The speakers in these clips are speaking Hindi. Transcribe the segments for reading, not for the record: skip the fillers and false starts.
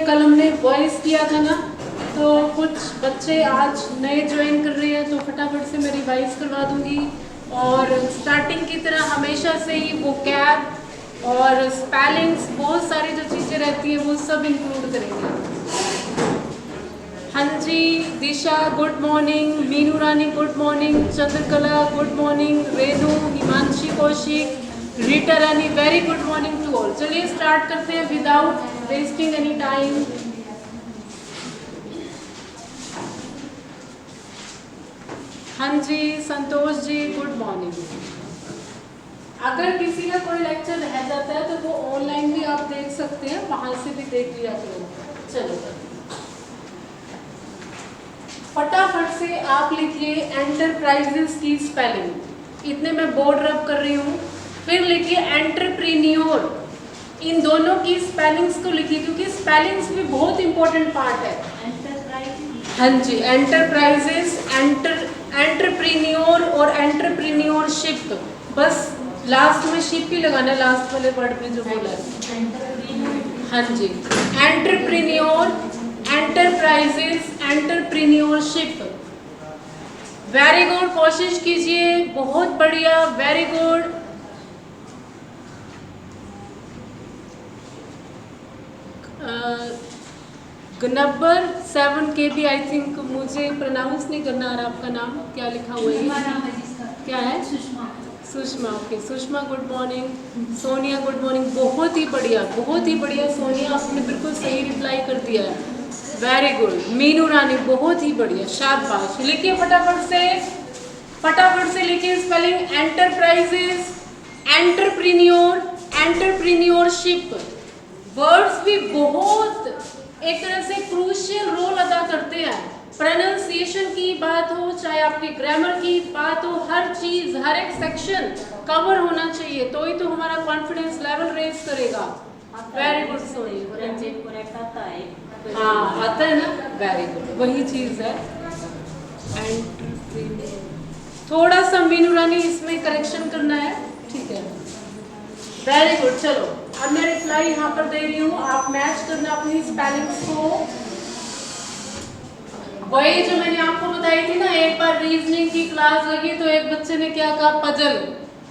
कल हमने वॉइस किया था ना, तो कुछ बच्चे आज नए ज्वाइन कर रहे हैं, तो फटाफट से मैं रिवाइज करवा दूंगी। और स्टार्टिंग की तरह हमेशा से ही वोकैब और स्पेलिंग्स, बहुत सारी जो चीज़ें रहती हैं वो सब इंक्लूड करेंगे। हाँ जी, Disha good morning, Meenu Rani good morning, Chandrakala good morning, Renu, Himanshi Kaushik, Rita Rani very good morning to all. चलिए स्टार्ट करते हैं विदाउट वेस्टिंग एनी टाइम। हाँ जी, संतोष जी गुड मॉर्निंग। अगर किसी का कोई लेक्चर रह जाता है तो वो ऑनलाइन भी आप देख सकते हैं, वहां से भी देख लिया करो। चलो फटाफट से आप लिखिए एंटरप्राइजेस की स्पेलिंग। इतने मैं बोर्ड रब कर रही हूँ। फिर लिखिए एंटरप्रेन्योर। इन दोनों की स्पेलिंग्स को लिखिए, क्योंकि स्पेलिंग्स भी बहुत इंपॉर्टेंट पार्ट है। हाँ जी, एंटरप्राइजेस, एंटरप्रेन्योर और एंटरप्रेन्योरशिप। बस लास्ट में शिप ही लगाना है, लास्ट वाले वर्ड में जो बोला है। हाँ जी, entrepreneur, enterprises, entrepreneurship. Very good, कोशिश कीजिए, बहुत बढ़िया, वेरी गुड। नंबर 7 के भी आई थिंक, मुझे प्रोनाउंस नहीं करना आ रहा आपका नाम, क्या लिखा हुआ है? क्या है? Sushma. Sushma, okay. Sushma good morning. Sonia good morning, बहुत ही बढ़िया, बहुत ही बढ़िया सोनिया, आपने बिल्कुल सही रिप्लाई कर दिया है, वेरी गुड। मीनू रानी बहुत ही बढ़िया, शाबाश। लिखिए फटाफट से, फटाफट से लिखिए spelling enterprises, entrepreneur, entrepreneurship. Words भी बहुत एक तरह से क्रूशियल रोल अदा करते हैं। प्रोनाउंसिएशन की बात हो, चाहे आपकी ग्रामर की बात हो, हर चीज, हर एक सेक्शन कवर होना चाहिए, तो ही तो हमारा कॉन्फिडेंस लेवल रेज करेगा। Very good Soni. हाँ आता है ना, वेरी गुड, वही चीज है। थोड़ा सा मीनू रानी इसमें करेक्शन करना है, ठीक है, वेरी गुड। चलो अब मैं रिप्लाई यहाँ पर दे रही हूँ, आप मैच करना अपनी स्पेलिंग्स को। वही जो मैंने आपको बताई थी ना, एक बार रीजनिंग की क्लास लगी तो एक बच्चे ने क्या कहा, पजल।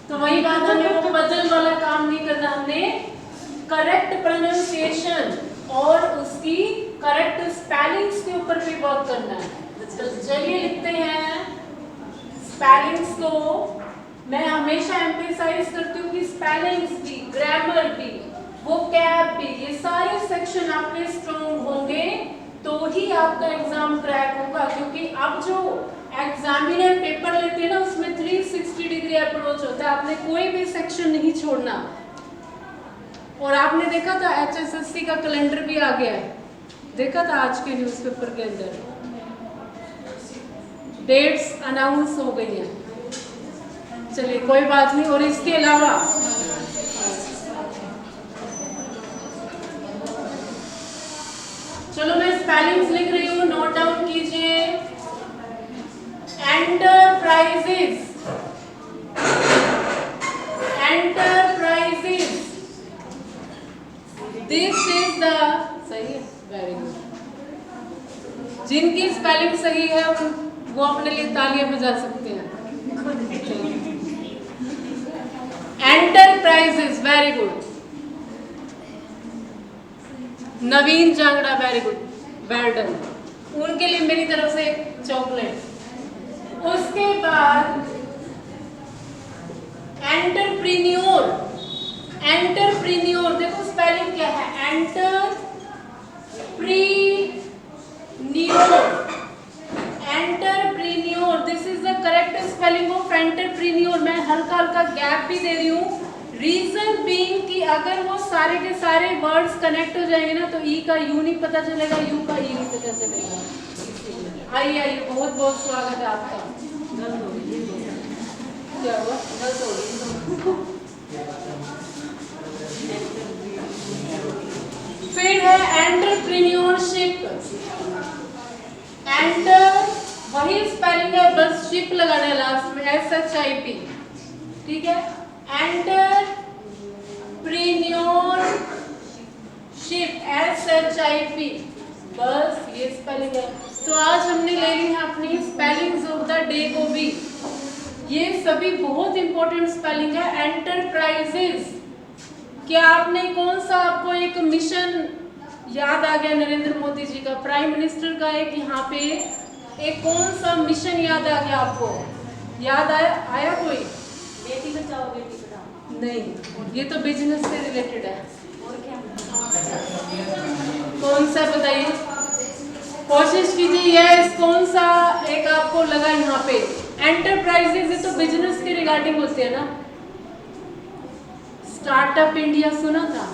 तो वही बात, हमें वो पजल वाला काम नहीं करना, हमने करेक्ट प्रोनाउंसिएशन और उसकी करेक्ट स्पेलिंग्स के ऊपर भी वर्क करना है। तो चलिए लिखते हैं स्पेलिंग्स को। मैं हमेशा एम्फेसाइज करती हूँ कि स्पेलिंग्स भी, ग्रामर भी, वोकैब भी, ये सारे सेक्शन आपके स्ट्रॉन्ग होंगे तो ही आपका एग्जाम क्रैक होगा। क्योंकि अब जो एग्जामिनर पेपर लेते हैं ना, उसमें 360 डिग्री अप्रोच होता है, आपने कोई भी सेक्शन नहीं छोड़ना। और आपने देखा था HSSC का कैलेंडर भी आ गया है, देखा था आज के न्यूज़पेपर के अंदर डेट्स अनाउंस हो गई हैं। चलिए कोई बात नहीं। और इसके अलावा चलो मैं स्पेलिंग्स लिख रही हूँ, नोट डाउन कीजिए। Enterprises, enterprises, this is the, सही है, वेरी गुड। जिनकी स्पेलिंग सही है वो अपने लिए तालियां बजा सकते हैं। Enterprises, very good. Naveen Jangra, very good, well done. उनके लिए मेरी तरफ से एक चॉकलेट। उसके बाद एंटरप्रेन्योर, एंटरप्रेन्योर देखो स्पेलिंग क्या है, entrepreneur, entrepreneur, this is the correct spelling of entrepreneur. मैं हल्का हल्का गैप भी दे रही हूँ, रीजन बीइंग कि अगर वो सारे के सारे वर्ड्स कनेक्ट हो जाएंगे ना, तो ई का यू नहीं पता चलेगा, यू का ई नहीं पता चलेगा। आइए आइए, बहुत बहुत स्वागत है आपका। क्या हुआ, गलत हो गई। फिर है एंटरप्रेन्योरशिप। एंटर वही स्पेलिंग है, बस शिप लगाना है लास्ट में, SHIP, ठीक है। एंटरप्रेन्योरशिप, शिप, SHIP, बस ये स्पेलिंग है। तो आज हमने ले ली है अपनी स्पेलिंग्स ऑफ द डे को भी, ये सभी बहुत इंपॉर्टेंट स्पेलिंग है। एंटरप्राइजेस, क्या आपने कौन सा आपको एक मिशन याद आ गया नरेंद्र मोदी जी का, प्राइम मिनिस्टर का एक यहाँ पे एक कौन सा मिशन याद आ गया आपको? याद आया कोई? बेटी बचाओ बेटी पढ़ाओ। नहीं, ये तो बिजनेस से रिलेटेड है। और क्या? कौन सा बताइए, कोशिश कीजिए। यस, कौन सा एक आपको लगा यहाँ पे? एंटरप्राइजेज, ये तो बिजनेस के रिगार्डिंग होते हैं ना। स्टार्टअप इंडिया सुना था?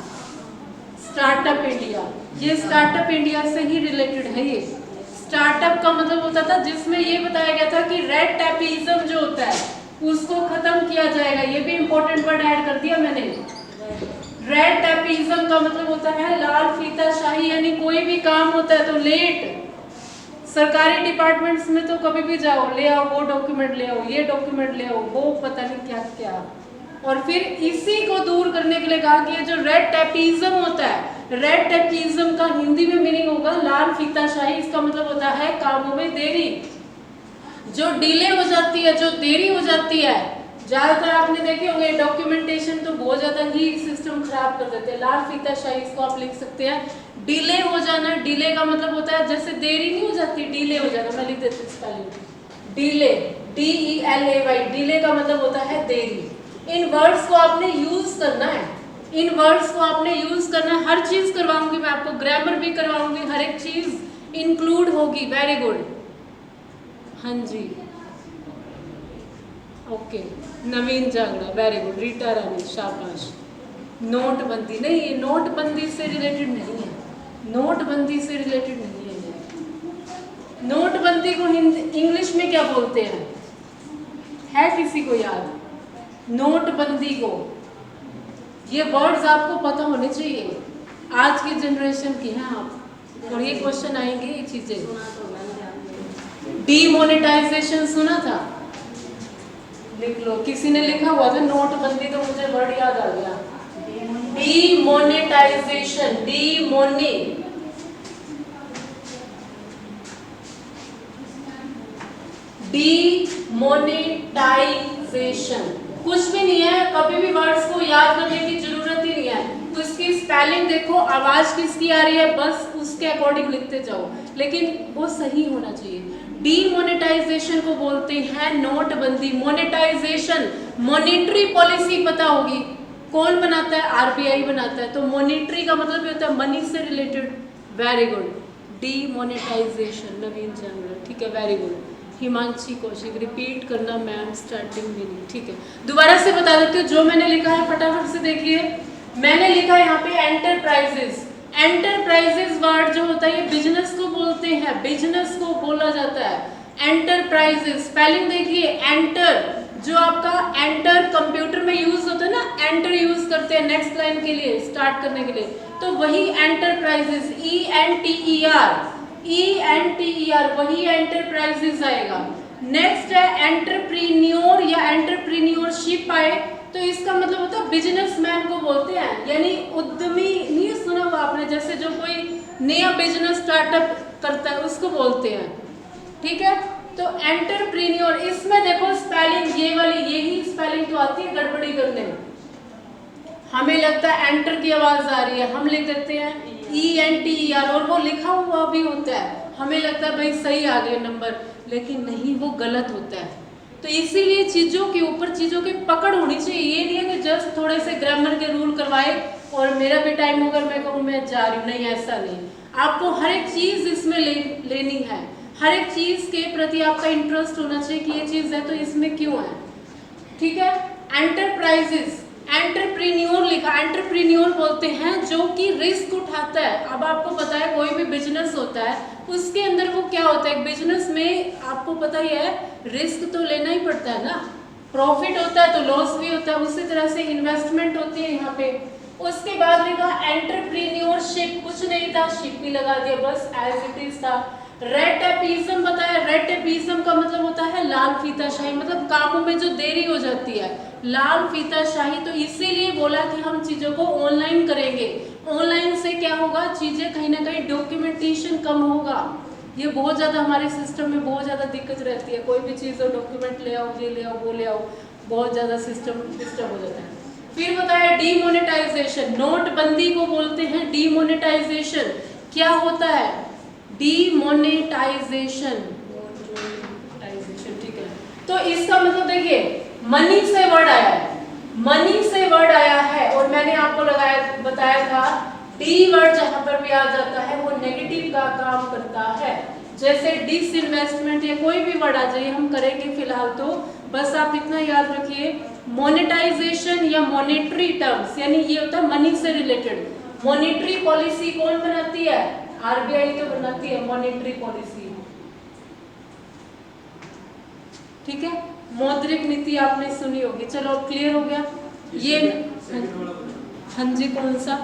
स्टार्टअप इंडिया, ये स्टार्टअप इंडिया से ही रिलेटेड है। ये स्टार्टअप का मतलब होता था जिसमें ये बताया गया था कि रेड टैपिज्म जो होता है उसको खत्म किया जाएगा। ये भी इंपॉर्टेंट वर्ड ऐड कर दिया मैंने। रेड टैपिज्म का मतलब होता है लाल फीताशाही, यानी कोई भी काम होता है तो लेट। सरकारी डिपार्टमेंट्स में तो कभी भी जाओ, ले आओ वो डॉक्यूमेंट, ले आओ ये डॉक्यूमेंट, ले आओ वो पता नहीं क्या क्या। और फिर इसी को दूर करने के लिए कहा कि ये जो रेड टैपिज्म होता है, रेड टैपिज्म का हिंदी में मीनिंग होगा लाल फीताशाही। इसका मतलब होता है कामों में देरी, जो डिले हो जाती है, जो देरी हो जाती है। ज्यादातर आपने देखे होंगे डॉक्यूमेंटेशन तो बहुत ज्यादा ही सिस्टम खराब कर देते हैं। लाल फीताशाही इसको आप लिख सकते हैं, डिले हो जाना। डिले का मतलब होता है जैसे देरी नहीं हो जाती, डिले हो जाना। मैं लिख देती हूँ स्पेलिंग, डिले, DELAY। डिले का मतलब होता है देरी। इन वर्ड्स को आपने यूज करना है, इन वर्ड्स को आपने यूज करना है। हर चीज करवाऊंगी मैं आपको, ग्रामर भी करवाऊंगी, हर एक चीज इंक्लूड होगी। वेरी गुड, हाँ जी, ओके। नवीन जांगड़ा, वेरी गुड। रीटा रानी, शाबाश। नोटबंदी, नहीं ये नोटबंदी से रिलेटेड नहीं है, नोटबंदी से रिलेटेड नहीं है ये। नोटबंदी को हिंदी इंग्लिश में क्या बोलते हैं, है किसी को याद? नोटबंदी को, ये वर्ड्स आपको पता होने चाहिए, आज की जनरेशन की हैं आप, और ये क्वेश्चन आएंगे ये चीजें। डीमोनेटाइजेशन सुना था? लिख लो, किसी ने लिखा हुआ था नोटबंदी, तो मुझे वर्ड याद आ गया, डीमोनेटाइजेशन। डीमोनेटाइजेशन कुछ भी नहीं है, कभी भी वर्ड्स को याद करने की जरूरत ही नहीं है। तो इसकी स्पेलिंग देखो, आवाज किसकी आ रही है, बस उसके अकॉर्डिंग लिखते जाओ, लेकिन वो सही होना चाहिए। डीमोनेटाइजेशन को बोलते हैं नोटबंदी। मोनेटाइजेशन, मॉनेटरी पॉलिसी पता होगी, कौन बनाता है? RBI बनाता है। तो मॉनेटरी का मतलब ये होता है मनी से related. Very good, demonetisation. Naveen Jangra, ठीक है, very good. Himanshi Kaushik, repeat करना मैम, स्टार्टिंग में नहीं, ठीक है। दोबारा से बता देती हूँ जो मैंने लिखा है, फटाफट से देखिए। मैंने लिखा है यहाँ पे एंटरप्राइजेस। एंटरप्राइजेस वर्ड जो होता है ये बिजनेस को बोलते हैं, बिजनेस को बोला जाता है एंटरप्राइजेस। स्पेलिंग देखिए, एंटर, जो आपका एंटर कंप्यूटर में यूज होता है ना, एंटर यूज करते हैं नेक्स्ट लाइन के लिए, स्टार्ट करने के लिए, तो वही एंटरप्राइजेस, ENTER, वही एंटरप्राइजेस आएगा। नेक्स्ट है एंटरप्रीन्योर या एंटरप्रीन्योरशिप आए, तो इसका मतलब होता है बिजनेसमैन को बोलते हैं, यानी उद्यमी। नहीं सुना हुआ आपने, जैसे जो कोई नया बिजनेस स्टार्टअप करता है उसको बोलते हैं, ठीक है। तो एंटरप्रीन्योर, इसमें देखो स्पेलिंग ये वाली, यही स्पेलिंग तो आती है गड़बड़ी करने में। हमें लगता है एंटर की आवाज आ रही है, हम लिख देते हैं ENTER, और वो लिखा हुआ भी होता है, हमें लगता है भाई सही आ गए नंबर, लेकिन नहीं, वो गलत होता है। तो इसीलिए चीजों के ऊपर चीजों की पकड़ होनी चाहिए। ये नहीं है कि जस्ट थोड़े से ग्रामर के रूल करवाए और मेरा भी टाइम होगा मैं कहूँ मैं जा रही हूँ, नहीं, ऐसा नहीं। आपको हर एक चीज इसमें लेनी है, हर एक चीज के प्रति आपका इंटरेस्ट होना चाहिए कि ये चीज है तो इसमें क्यों है, ठीक है। एंटरप्राइजेस, एंटरप्रीन्योर लिखा, एंटरप्रीन्योर बोलते हैं जो कि रिस्क उठाता है। अब आपको पता है कोई भी बिजनेस होता है उसके अंदर वो क्या होता है, बिजनेस में आपको पता ही है रिस्क तो लेना ही पड़ता है ना, प्रॉफिट होता है तो लॉस भी होता है, उसी तरह से इन्वेस्टमेंट होती है यहाँ पे। उसके बाद लिखा एंटरप्रीन्योरशिप, कुछ नहीं था, शिप भी लगा दिया, बस एज इट इज था। रेड टेपिज्म बताया, रेड टेपिज्म का मतलब होता है लाल फीताशाही, मतलब कामों में जो देरी हो जाती है, लाल फीताशाही। तो इसीलिए बोला कि हम चीजों को ऑनलाइन करेंगे। ऑनलाइन से क्या होगा, चीज़ें कहीं ना कहीं डॉक्यूमेंटेशन कम होगा। ये बहुत ज़्यादा हमारे सिस्टम में बहुत ज़्यादा दिक्कत रहती है, कोई भी चीज़ हो डॉक्यूमेंट ले आओ, ये ले आओ, वो ले आओ, बहुत ज़्यादा सिस्टम डिस्टर्ब हो जाता है। फिर बताया डीमोनेटाइजेशन, नोटबंदी को बोलते हैं डीमोनेटाइजेशन। क्या होता है डीमोनेटाइजेशन, ठीक है। तो इसका मतलब देखिए मनी से वर्ड आया है, मनी से वर्ड आया है, और मैंने आपको बताया था डी वर्ड जहां पर भी आ जाता है वो नेगेटिव का काम करता है। जैसे डिसइन्वेस्टमेंट या कोई भी वर्ड आ जाए, हम करेंगे फिलहाल तो बस आप इतना याद रखिए, मोनेटाइजेशन या मॉनेटरी टर्म्स, यानी ये होता है मनी से रिलेटेड। मॉनेटरी पॉलिसी कौन बनाती है, आरबीआई तो बनाती है मॉनेटरी पॉलिसी, ठीक है। मौद्रिक नीति आपने सुनी होगी, चलो क्लियर हो गया ये। हाँ जी, कौन सा,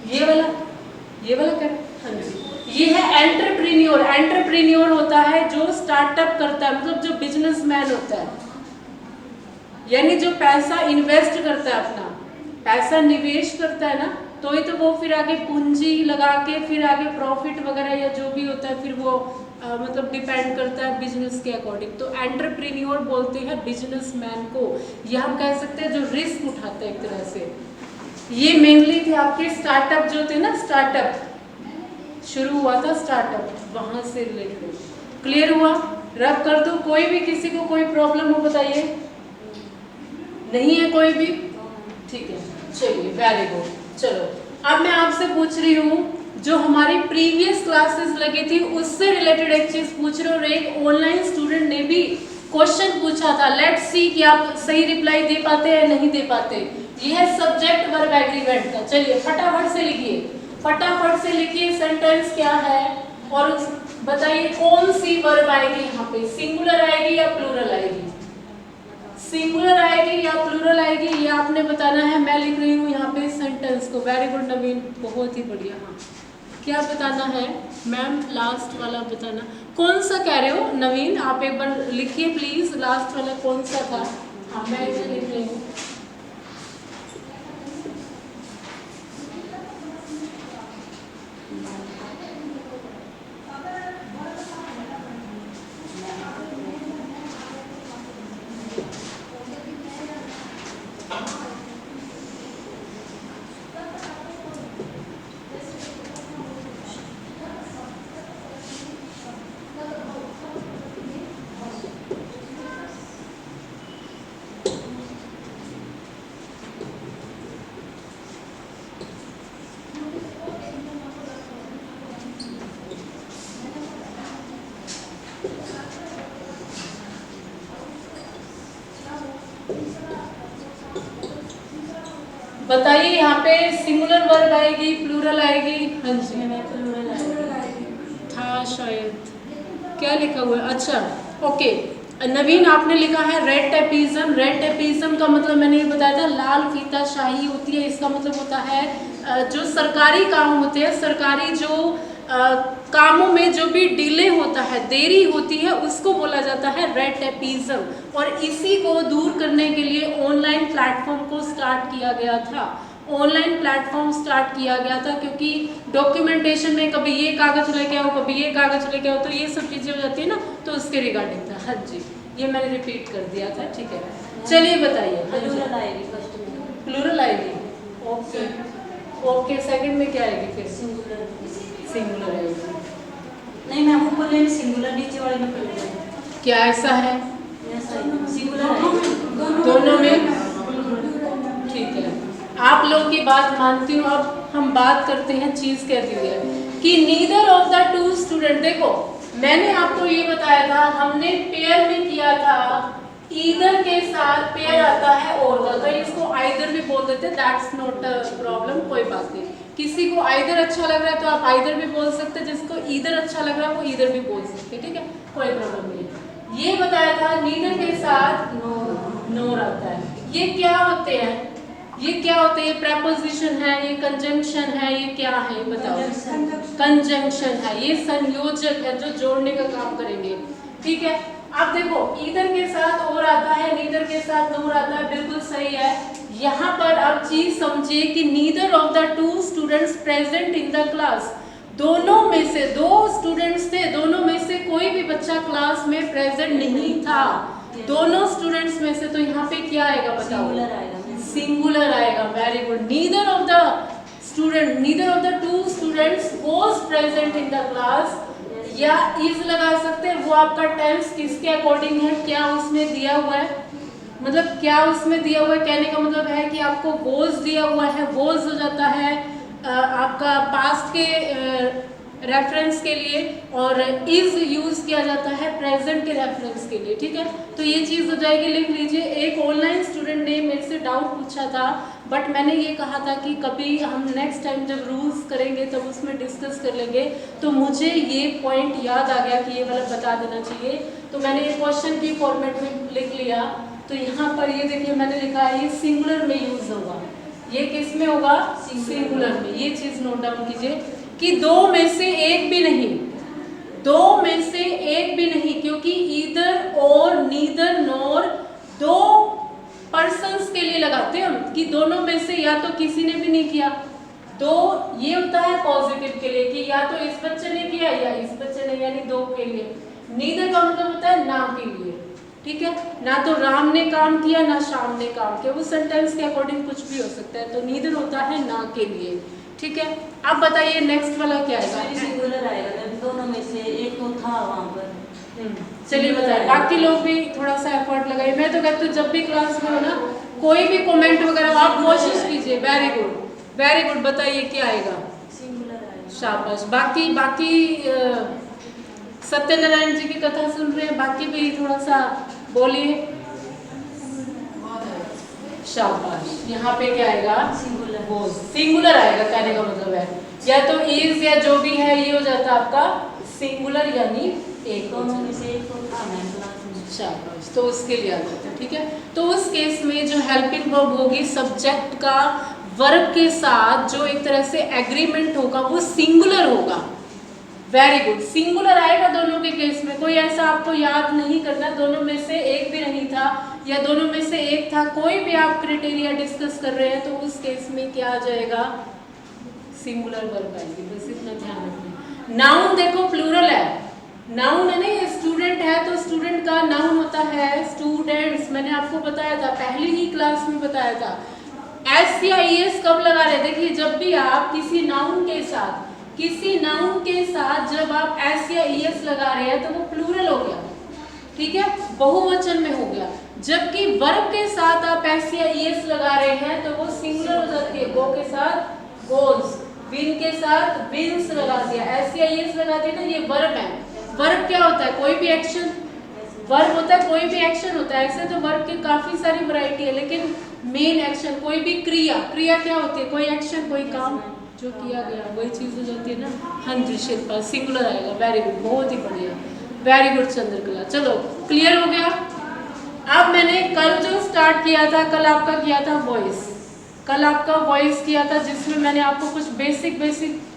ये वाला क्या, हाँ जी, ये है एंटरप्रेन्योर। एंटरप्रेन्योर होता है जो स्टार्टअप करता है, मतलब जो बिजनेसमैन होता है, यानी जो पैसा इन्वेस्ट करता है, अपना पैसा निवेश करता है ना, तो ही तो वो फिर आगे पूंजी लगा के फिर आगे प्रॉफिट वगैरह या जो भी होता है फिर वो मतलब डिपेंड करता है बिजनेस के अकॉर्डिंग। तो एंटरप्रेन्योर बोलते हैं बिजनेसमैन को, या हम कह सकते हैं जो रिस्क उठाते हैं एक तरह से। ये मेनली थे आपके स्टार्टअप जो थे ना, स्टार्टअप शुरू हुआ था, स्टार्टअप वहां से रिलेटेड। क्लियर हुआ, रब कर दो। कोई भी किसी को कोई प्रॉब्लम हो बताइए, नहीं है कोई भी, ठीक है, चलिए वेरी गुड। चलो अब मैं आपसे पूछ रही हूँ, जो हमारी प्रीवियस क्लासेस लगी थी उससे रिलेटेड एक चीज पूछ रहे हो, और एक ऑनलाइन स्टूडेंट ने भी क्वेश्चन पूछा था। लेट्स सी कि आप सही रिप्लाई दे पाते हैं नहीं दे पाते। ये है सब्जेक्ट वर्ब एग्रीमेंट का। चलिए फटाफट से लिखिए, फटाफट से लिखिए सेंटेंस क्या है, और बताइए कौन सी वर्ब आएगी यहाँ पे, सिंगुलर आएगी या प्लूरल आएगी, सिंगुलर आएगी या प्लूरल आएगी, ये आपने बताना है। मैं लिख रही हूँ यहाँ पे सेंटेंस को। वेरी गुड नवीन, बहुत ही बढ़िया। हाँ, क्या बताना है मैम, लास्ट वाला बताना। कौन सा कह रहे हो नवीन, आप एक बार लिखिए प्लीज, लास्ट वाला कौन सा था। हाँ मैं इसे लिख रही हूँ। बताइए यहाँ पे सिंगुलर वर्ब आएगी प्लूरल आएगी। हाँ जी था शायद, क्या लिखा हुआ है, अच्छा ओके। नवीन आपने लिखा है रेड टेपिज्म। रेड टेपिज्म का मतलब मैंने ये बताया था लाल फीता शाही होती है। इसका मतलब होता है जो सरकारी काम होते हैं, सरकारी जो कामों में जो भी डिले होता है, देरी होती है, उसको बोला जाता है रेड टेपिज्म। और इसी को दूर करने के लिए ऑनलाइन प्लेटफॉर्म को स्टार्ट किया गया था। ऑनलाइन प्लेटफॉर्म स्टार्ट किया गया था क्योंकि डॉक्यूमेंटेशन में कभी ये कागज लेके आओ, कभी ये कागज लेके आओ, तो ये सब चीज़ें हो जाती है ना, तो उसके रिगार्डिंग था। हाँ जी, ये मैंने रिपीट कर दिया था, ठीक है। चलिए बताइए। प्लूरल आएगी फर्स्ट में, प्लूरल आएगी, ओके ओके। सेकंड में क्या आएगी फिर? सिंगुलर। सिंगुलर आएगी। नहीं मैम, ऊपर में सिंगुलर, नीचे वाले में प्लूरल। क्या ऐसा है? सिंगुलर दोनों में, ठीक है। आप लोग की बात मानती हूँ। अब हम बात करते हैं, चीज कह दी है कि neither of the two student. देखो मैंने आपको ये बताया था, हमने पेयर में किया था, ईदर के साथ पेयर आता है और का, तो इसको आइदर भी बोल देते हैं, दैट्स नॉट अ प्रॉब्लम, कोई बात नहीं। किसी को आइदर अच्छा लग रहा है तो आप आइदर भी बोल सकते हैं, जिसको ईदर अच्छा लग रहा है वो ईदर भी बोल सकते हैं, ठीक है, कोई प्रॉब्लम नहीं। ये बताया था नीदर के साथ नोर आता है। ये क्या होते हैं, ये क्या होते हैं? ये प्रेपोजिशन है, ये कंजंक्शन है, ये क्या है बताओ? कंजंक्शन है, ये संयोजक है जो जोड़ने का काम करेंगे, ठीक है। अब देखो ईदर के साथ और आता है, नीदर के साथ नोर आता है, बिल्कुल सही है। यहाँ पर आप चीज समझिए कि neither of the two students present in the class, दोनों में से, दो स्टूडेंट्स थे, दोनों में से कोई भी बच्चा क्लास में प्रेजेंट नहीं था, दोनों स्टूडेंट्स में से। तो यहाँ पे क्या आएगा बताओ? सिंगुलर आएगा। सिंगुलर आएगा। Very good. Neither of the two students was present in the class, या इज लगा सकते हैं, वो आपका टेंस किसके अकॉर्डिंग है, क्या उसमें दिया हुआ है, मतलब क्या उसमें दिया हुआ है, कहने का मतलब है कि आपको वॉज दिया हुआ है, वॉज हो जाता है आपका पास्ट के रेफरेंस के लिए, और इज यूज किया जाता है प्रेजेंट के रेफरेंस के लिए। ठीक है, तो ये चीज़ हो जाएगी, लिख लीजिए। एक ऑनलाइन स्टूडेंट ने मेरे से डाउट पूछा था, बट मैंने ये कहा था कि कभी हम नेक्स्ट टाइम जब रूल्स करेंगे तब उसमें डिस्कस कर लेंगे, तो मुझे ये पॉइंट याद आ गया कि ये वाला बता देना चाहिए, तो मैंने ये क्वेश्चन की फॉर्मेट में लिख लिया। तो यहाँ पर ये देखिए मैंने लिखा है ये सिंगुलर में यूज होगा, ये किस में होगा? सिंगुलर में। ये चीज नोट डाउन कीजिए कि दो में से एक भी नहीं, दो में से एक भी नहीं, क्योंकि ईदर और नीदर नॉर दो पर्सन्स के लिए लगाते हैं हम, कि दोनों में से या तो किसी ने भी नहीं किया, दो ये होता है पॉजिटिव के लिए कि या तो इस बच्चे ने किया या इस बच्चे ने, यानी दो के लिए। नीदर का मतलब होता है ना के लिए। ठीक है, ना तो राम ने काम किया ना श्याम ने काम किया, वो सेंटेंस के अकॉर्डिंग कुछ भी हो सकता है, तो नीदर होता है ना के लिए। ठीक है, अब बताइए नेक्स्ट वाला क्या आएगा? सिंगुलर आएगा, दोनों में से एक तो था वहाँ पर। चलिए बताइए, बाकी लोग भी थोड़ा सा एफर्ट लगाइए। मैं तो कहती हूँ जब भी क्लास में हो ना, कोई भी कमेंट वगैरह आप कोशिश कीजिए। Very good, very good. बताइए क्या आएगा? सिंगुलर आएगा। शाबाश। बाकी सत्यनारायण जी की कथा सुन रहे हैं, बाकी भी थोड़ा सा बोलिए। शाबाश। यहाँ पे क्या आएगा? सिंगुलर। वो सिंगुलर आएगा, कहने का मतलब है या तो इज या जो भी है ये हो जाता है आपका सिंगुलर, यानी एक। दोनों में से एक तो था मैम क्लास में। शाबाश, तो उसके लिए आ जाता है। ठीक है, तो उस केस में जो हेल्पिंग वर्ब होगी सब्जेक्ट का वर्ब के साथ जो एक तरह से एग्रीमेंट होगा वो सिंगुलर होगा। वेरी गुड, सिंगुलर आएगा दोनों के केस में। कोई ऐसा आपको याद नहीं करना दोनों में से एक भी नहीं था या दोनों में से एक था, कोई भी आप क्राइटेरिया डिस्कस कर रहे हैं तो उस केस में क्या आ जाएगा? सिंगुलर वर्ब आएगी, बस इतना ध्यान रखना। नाउन देखो प्लूरल है, नाउन है ना, स्टूडेंट है तो स्टूडेंट का नाउन होता है स्टूडेंट्स। मैंने आपको बताया था, पहली ही क्लास में बताया था। एस या ईएस कब लगा रहे? देखिए जब भी आप किसी नाउन के साथ जब आप एस या ईएस लगा रहे हैं तो वो प्लूरल हो गया, ठीक है, बहुवचन में हो गया। जबकि वर्ब के साथ आप एस या ईएस लगा रहे हैं तो वो सिंगुलर हो जाती है। गो के साथ गोज, विन के साथ विंस लगा दिया, एस या ईएस लगा दिया ना, ये वर्ब है। वर्ब क्या होता है? कोई भी एक्शन। वर्ब होता है कोई भी एक्शन होता है। ऐसे तो वर्ब की काफी सारी वैरायटी है, लेकिन मेन एक्शन कोई भी क्रिया। क्रिया क्या होती है? कोई एक्शन, कोई काम जो किया गया, वही चीज हो जाती है ना। हाँ जी शिल्पा, सिंगुलर आएगा। वेरी गुड, बहुत ही बढ़िया, वेरी गुड चंद्रकला। चलो क्लियर हो गया। अब मैंने कल जो स्टार्ट किया था, कल आपका किया था वॉइस, कल आपका वॉइस किया था जिसमें मैंने आपको कुछ बेसिक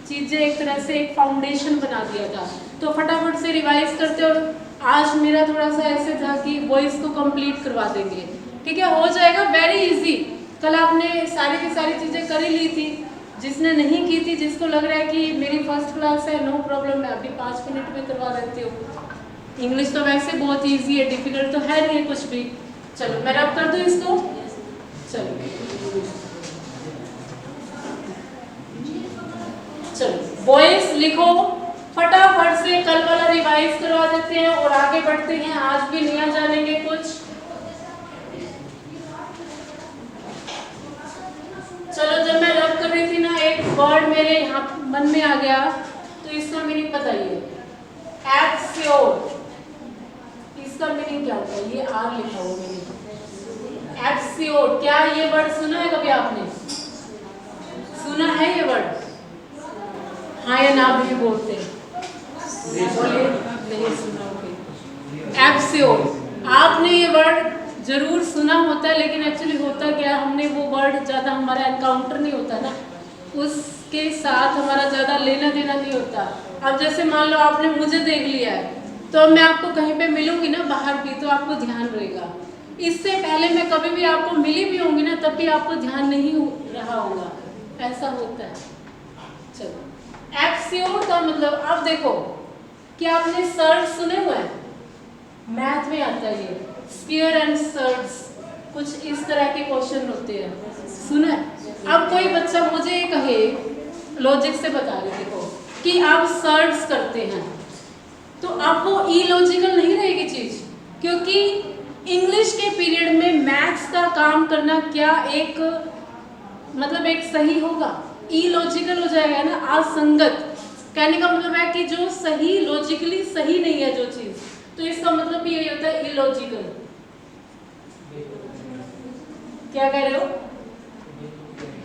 चीजें एक तरह से एक फाउंडेशन बना दिया था। तो फटाफट से रिवाइज करते, और आज मेरा थोड़ा सा ऐसे था कि वॉइस को कंप्लीट करवा देंगे। ठीक है, हो जाएगा, वेरी इजी। कल आपने सारी की सारी चीजें कर ही ली थी। जिसने नहीं की थी, जिसको लग रहा है कि मेरी फर्स्ट क्लास है, नो प्रॉब्लम, मैं अभी 5 मिनट में करवा देती हूँ। इंग्लिश तो वैसे बहुत ईजी है, डिफिकल्ट तो है नहीं कुछ भी। चलो मैं रब कर दूँ इसको। चलो वॉइस लिखो फटाफट से, कल वाला रिवाइज करवा देते हैं और आगे बढ़ते हैं। आज भी नया जानेंगे कुछ। चलो जब मैं रब कर रही थी ना, एक वर्ड मेरे यहाँ मन में आ गया, तो इसका मीनिंग बताइए। एब्स्योर्ड, इसका मीनिंग क्या होता है? ये आर लिखा हुआ मीनिंग। एब्स्योर्ड, क्या ये वर्ड सुना है कभी आपने? सुना है ये वर्ड? हाँ या ना भी बोलते हैं, बोलिए। नहीं सुना? ओके। एब्स्योर्ड, आपने ये वर्ड जरूर सुना होता है, लेकिन एक्चुअली होता क्या, हमने वो वर्ड ज़्यादा हमारा एनकाउंटर नहीं होता ना, उसके साथ हमारा ज़्यादा लेना देना नहीं होता। अब जैसे मान लो आपने मुझे देख लिया है, तो अब मैं आपको कहीं पे मिलूंगी ना बाहर भी, तो आपको ध्यान रहेगा इससे पहले मैं कभी भी आपको मिली भी होंगी ना, तब भी आपको ध्यान नहीं रहा होगा, ऐसा होता है। चलो एब्स्योर्ड का मतलब, अब देखो क्या आपने सर्ड सुने हुए हैं? मैथ में आता है ये स्फीयर एंड सर्ड्स, कुछ इस तरह के क्वेश्चन होते हैं, सुना है? अब कोई बच्चा मुझे ये कहे, लॉजिक से बता रहे देखो कि आप सर्ड्स करते हैं, तो अब वो इलॉजिकल नहीं रहेगी चीज, क्योंकि इंग्लिश के पीरियड में मैथ्स का काम करना क्या एक मतलब एक सही होगा? इलॉजिकल हो जाएगा ना, असंगत। कहने का मतलब है कि जो सही लॉजिकली सही नहीं है जो चीज, तो इसका मतलब भी यही होता है इलॉजिकल। क्या कह रहे हो?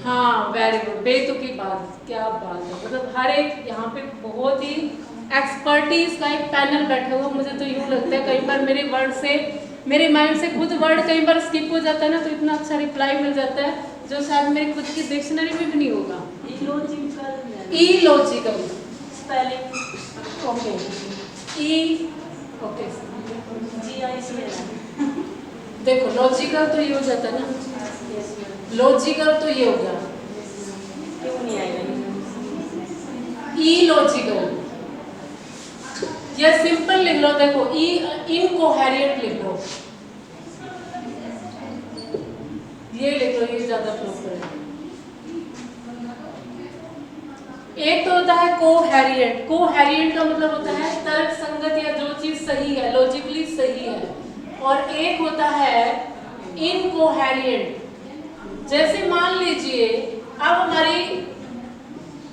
हाँ वेरी गुड, बेतुकी बात, क्या बात है। मतलब हर एक यहाँ पे बहुत ही एक्सपर्टीज का एक पैनल बैठा हुआ। मुझे तो यूँ लगता है कई बार मेरे वर्ड से, मेरे माइंड से खुद वर्ड कई बार स्किप हो जाता है ना, तो इतना अच्छा रिप्लाई मिल जाता है जो शायद मेरी खुद की डिक्शनरी में भी नहीं होगा। इलॉजिकल स्पेलिंग ओके, ई ओके देखो लॉजिकल तो ये हो जाता है ना, लॉजिकल तो ये हो गया, क्यों नहीं आएगा? इलॉजिकल ये सिंपल लिख लो, देखो इनकोहेरेंट लिख लो, ये लिख लो, ये ज्यादा प्रॉपर है। एक तो होता है कोहेरेंट, कोहेरेंट का मतलब होता है तर्क संगत या जो चीज सही है, लॉजिकली सही है, और एक होता है इनकोहेरेंट। जैसे मान लीजिए अब हमारी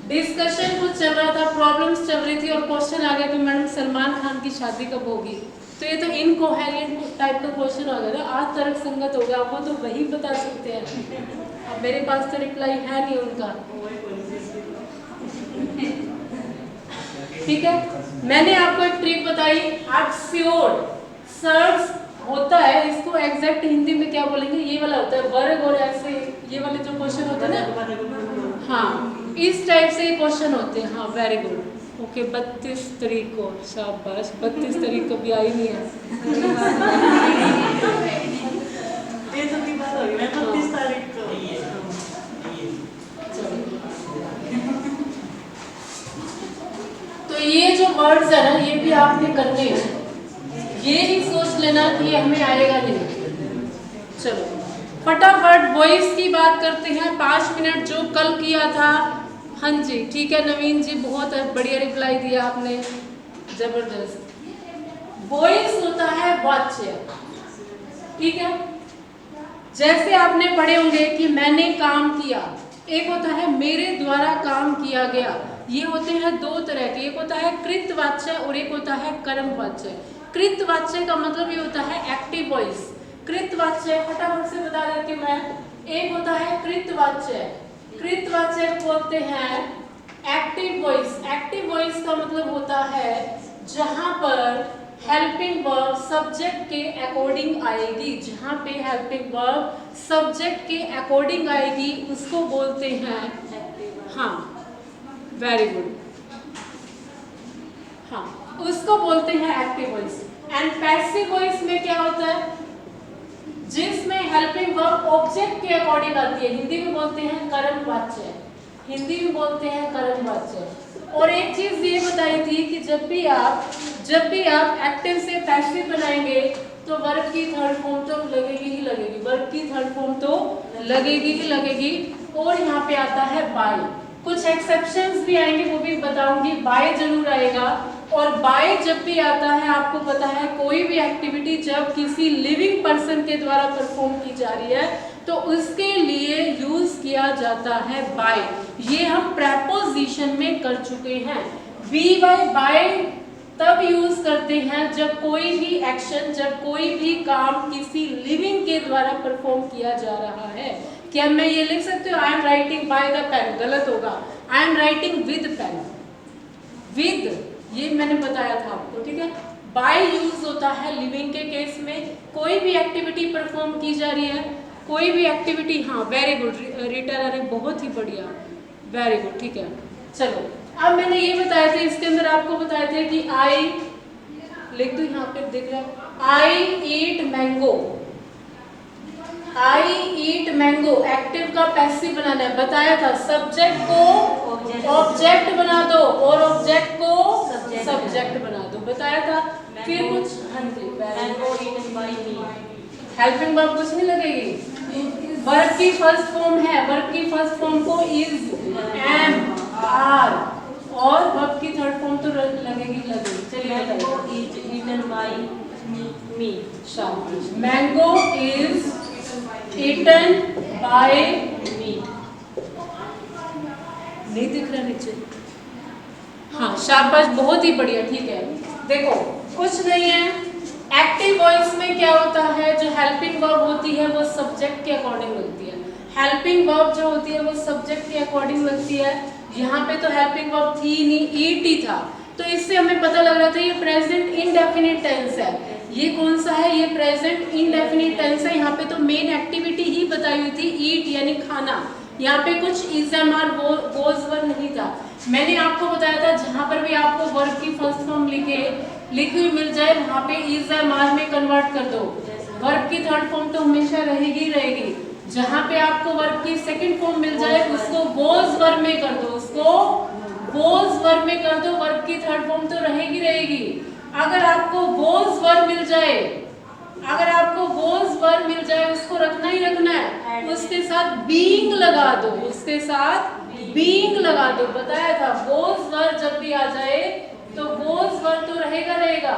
डिस्कशन कुछ चल रहा था, प्रॉब्लम्स चल रही थी, और क्वेश्चन आ गया कि मैडम सलमान खान की शादी कब होगी, तो ये तो इनकोहेरेंट टाइप का क्वेश्चन आ गया ना, आज तर्क संगत हो गया, वो तो वही बता सकते हैं, अब मेरे पास तो रिप्लाई है नहीं उनका। ठीक है, मैंने आपको एक ट्रिक बताई, एब्स्योर्ड सर्ड्स होता है, इसको एग्जैक्ट हिंदी में क्या बोलेंगे, ये वाला होता है वर्ग, और ऐसे ये वाले जो क्वेश्चन होते हैं ना, हाँ इस टाइप से क्वेश्चन होते हैं। हाँ वेरी गुड ओके, 32 तारीख को, शाबाश, 32 तारीख को भी आई नहीं है। ये तो की बात होगी, मैं 32 तारीख को। तो ये जो वर्ड्स है ना, ये भी आपने करने हैं, ये नहीं सोच लेना कि ये हमें आएगा नहीं। चलो फटाफट वॉइस की बात करते हैं, 5 मिनट जो कल किया था। हाँ जी ठीक है नवीन जी, बहुत बढ़िया रिप्लाई दिया आपने, जबरदस्त। वॉइस होता है वाच्य, ठीक है, जैसे आपने पढ़े होंगे कि मैंने काम किया, एक होता है मेरे द्वारा काम किया गया, ये होते हैं दो तरह के, एक होता है कृतवाच्य और एक होता है कर्मवाच्य। कृतवाच्य का मतलब ये होता है एक्टिव वॉइस। कृतवाच्य फटाफट से बता देती हूँ मैं, एक होता है कृतवाच्य, कृतवाच्य बोलते हैं एक्टिव वॉइस। एक्टिव वॉइस का मतलब होता है जहां पर हेल्पिंग वर्ब सब्जेक्ट के अकॉर्डिंग आएगी, जहां पे हेल्पिंग वर्ब सब्जेक्ट के अकॉर्डिंग आएगी उसको बोलते हैं, हाँ वेरी गुड, हाँ उसको बोलते हैं active voice. And passive voice में क्या होता है, जिसमें हेल्पिंग वर्ब ऑब्जेक्ट के अकॉर्डिंग आती है, हिंदी में बोलते हैं कर्मवाच्य, हिंदी में बोलते हैं कर्मवाच्य। और एक चीज ये बताई थी कि जब भी आप एक्टिव से पैसिव बनाएंगे तो वर्ब की थर्ड फॉर्म तो लगेगी ही लगेगी, वर्ब की थर्ड फॉर्म तो लगेगी ही लगेगी। और यहाँ पे आता है बाय, कुछ एक्सेप्शंस भी आएंगे वो भी बताऊंगी, बाय जरूर आएगा। और बाय जब भी आता है, आपको पता है कोई भी एक्टिविटी जब किसी लिविंग पर्सन के द्वारा परफॉर्म की जा रही है तो उसके लिए यूज किया जाता है बाय। ये हम प्रेपोजिशन में कर चुके हैं। बी बाय तब यूज करते हैं जब कोई भी एक्शन, जब कोई भी काम किसी लिविंग के द्वारा परफॉर्म किया जा रहा है। क्या मैं ये लिख सकती हूँ I am writing by the pen? गलत होगा, I am writing with pen. With ये मैंने बताया था आपको, ठीक है। बाय यूज होता है लिविंग के केस में, कोई भी एक्टिविटी परफॉर्म की जा रही है, कोई भी एक्टिविटी, हाँ वेरी गुड रीटा रानी, बहुत ही बढ़िया, वेरी गुड, ठीक है। चलो अब मैंने ये बताया था, इसके अंदर आपको बताया था कि आई लिख दो, यहाँ पे देख रहे हो, आई ईट मैंगो, आई ईट मैंगो एक्टिव का पैसिव बनाना है, बताया था। सब्जेक्ट को ऑब्जेक्ट बना दो और ऑब्जेक्ट को सब्जेक्ट बना दो, बताया था। फिर कुछ, हाँ जी, mango eaten by me. Helping verb कुछ नहीं लगेगी। वर्ब की फर्स्ट फॉर्म है, वर्ब की फर्स्ट फॉर्म को इज, एम, आर, और वर्ब की थर्ड फॉर्म तो लगेगी। चलिए mango is eaten by me. शाबाश। Mango is eaten by me. नहीं दिख रहा नीचे? हाँ शाबाश, बहुत ही बढ़िया, ठीक है। देखो कुछ नहीं है, एक्टिव वॉइस में क्या होता है, जो हेल्पिंग वर्ब होती है वो सब्जेक्ट के अकॉर्डिंग लगती है। हेल्पिंग वर्ब जो होती है वो सब्जेक्ट के अकॉर्डिंग लगती है। यहाँ पे तो हेल्पिंग वर्ब थी नहीं, ईट ही था, तो इससे हमें पता लग रहा था ये प्रेजेंट इनडेफिनिट टेंस है। ये कौन सा है? ये प्रेजेंट इनडेफिनिट टेंस है। यहाँ पे तो मेन एक्टिविटी ही बताई हुई थी, ईट यानी खाना। यहाँ पे कुछ is am are goes verb नहीं था। मैंने आपको बताया था जहाँ पर भी आपको वर्ब की फर्स्ट फॉर्म लिखी हुई मिल जाए वहाँ पे इज एम आर में कन्वर्ट कर दो। वर्ब की थर्ड फॉर्म तो हमेशा रहेगी रहेगी। जहाँ पे आपको वर्ब की सेकंड फॉर्म मिल जाए उसको वोज वर्ब में कर दो, उसको वोज वर्ब में कर दो, वर्ब की थर्ड फॉर्म तो रहेगी रहेगी। अगर आपको वोज वर्ब मिल जाए, अगर आपको वोज वर्ब मिल जाए उसको रखना ही रखना है, उसके साथ बीइंग लगा दो, उसके साथ बीइंग लगा दो। बताया था वोज वर्ब जब भी आ जाए तो वोज वर्ब तो रहेगा रहेगा,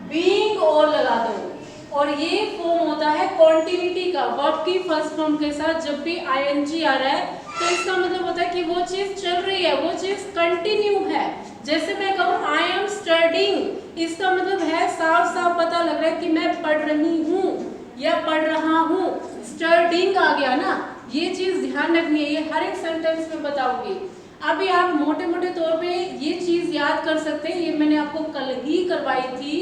बीइंग और लगा दो। और ये फॉर्म होता है कॉन्टिन्यूटी का, वर्ब की फर्स्ट फॉर्म के साथ जब भी आईएनजी आ रहा है तो इसका मतलब होता है कि वो चीज चल रही है, वो चीज कंटिन्यू है। जैसे मैं कहूँ आई एम स्टडिंग, इसका मतलब है साफ साफ पता लग रहा है कि मैं पढ़ रही हूँ या पढ़ रहा हूँ। स्टडिंग आ गया ना, ये चीज ध्यान रखनी है, ये हर एक सेंटेंस में बताऊंगी। अभी आप मोटे मोटे तौर पे ये चीज याद कर सकते हैं, ये मैंने आपको कल ही करवाई थी,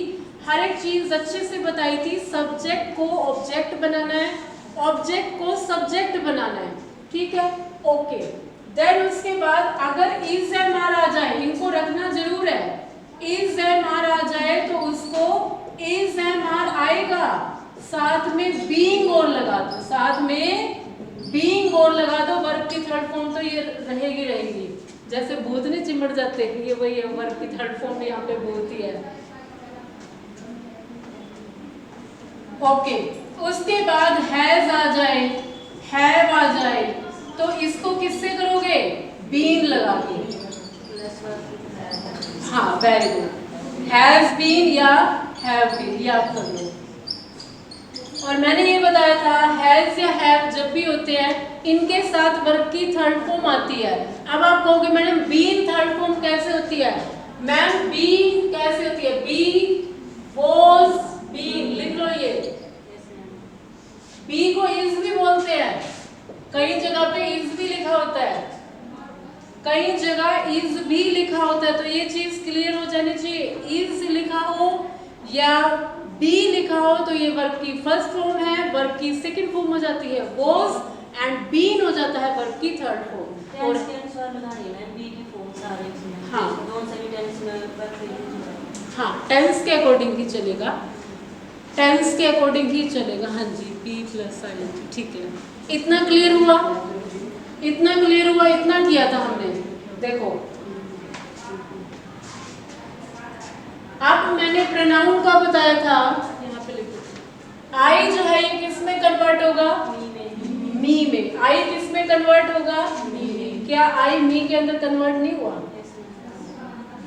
हर एक चीज अच्छे से बताई थी। सब्जेक्ट को ऑब्जेक्ट बनाना है, ऑब्जेक्ट को सब्जेक्ट बनाना है, ठीक है, ओके। देन उसके बाद अगर इज एम आर आ जाए, इनको रखना जरूर है, इज एम आर आ जाए तो उसको इज एम आर आएगा, साथ में बीइंग और लगा दो, साथ में बीइंग और लगा दो। वर्ब की थर्ड फॉर्म तो ये रहेगी रहेगी। जैसे भूत नहीं चिमड़ जाते, ये वही है, वर्ब की थर्ड फॉर्म यहाँ पे भूत ही है, ओके। उसके बाद हैज आ जाए, हैव आ जाए तो इसको किससे करोगे? बीन लगा के, हाँ वेरी गुड, हैज बीन या हैव बीन, ये आप कर लो। और मैंने ये बताया था हैज या हैव जब भी होते हैं इनके साथ वर्ब की थर्ड फॉर्म आती है। अब आप कहोगे मैडम बीन थर्ड फॉर्म कैसे होती है? मैम बीन कैसे होती है? बी, वॉज, बीन, लिख लो ये। बी को इज भी बोलते हैं, कई जगह पे इज भी लिखा होता है, कई जगह इज भी लिखा होता है, तो ये चीज क्लियर हो जानी चाहिए। इज लिखा हो या बी लिखा हो तो ये वर्ब की फर्स्ट फॉर्म है, वर्ब की सेकंड फॉर्म हो जाती है वॉज, एंड बीन हो जाता है वर्ब की थर्ड फॉर्म। और हाँ हाँ टेंस के अकॉर्डिंग ही चलेगा, टेंस के अकॉर्डिंग ही चलेगा, हाँ जी, बी प्लस आई, ठीक है। इतना क्लियर हुआ, इतना क्लियर हुआ, इतना किया था हमने। देखो अब मैंने प्रोनाउन का बताया था, यहाँ पे लिखो, आई जो है ये किस में कन्वर्ट होगा? मी में। आई किस में कन्वर्ट होगा? मी में। क्या आई मी के अंदर कन्वर्ट नहीं हुआ?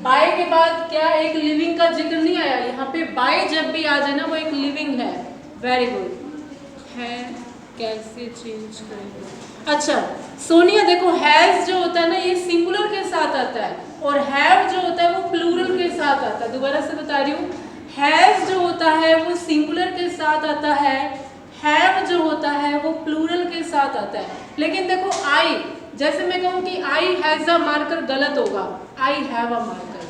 बाय के बाद क्या एक लिविंग का जिक्र नहीं आया? यहाँ पे बाय जब भी आ जाए ना वो एक लिविंग है, वेरी गुड। है कैसे चेंज करेंगे? अच्छा सोनिया देखो हैज जो होता है ना ये सिंगुलर के साथ आता है, और हैव जो होता है वो प्लूरल के साथ आता है। दोबारा से बता रही हूँ, हैज जो होता है वो सिंगुलर के साथ आता है, हैव जो होता है वो प्लूरल के साथ आता है। लेकिन देखो आई, जैसे मैं कहूँ कि आई हैज अ मार्कर, गलत होगा, आई हैव अ मार्कर,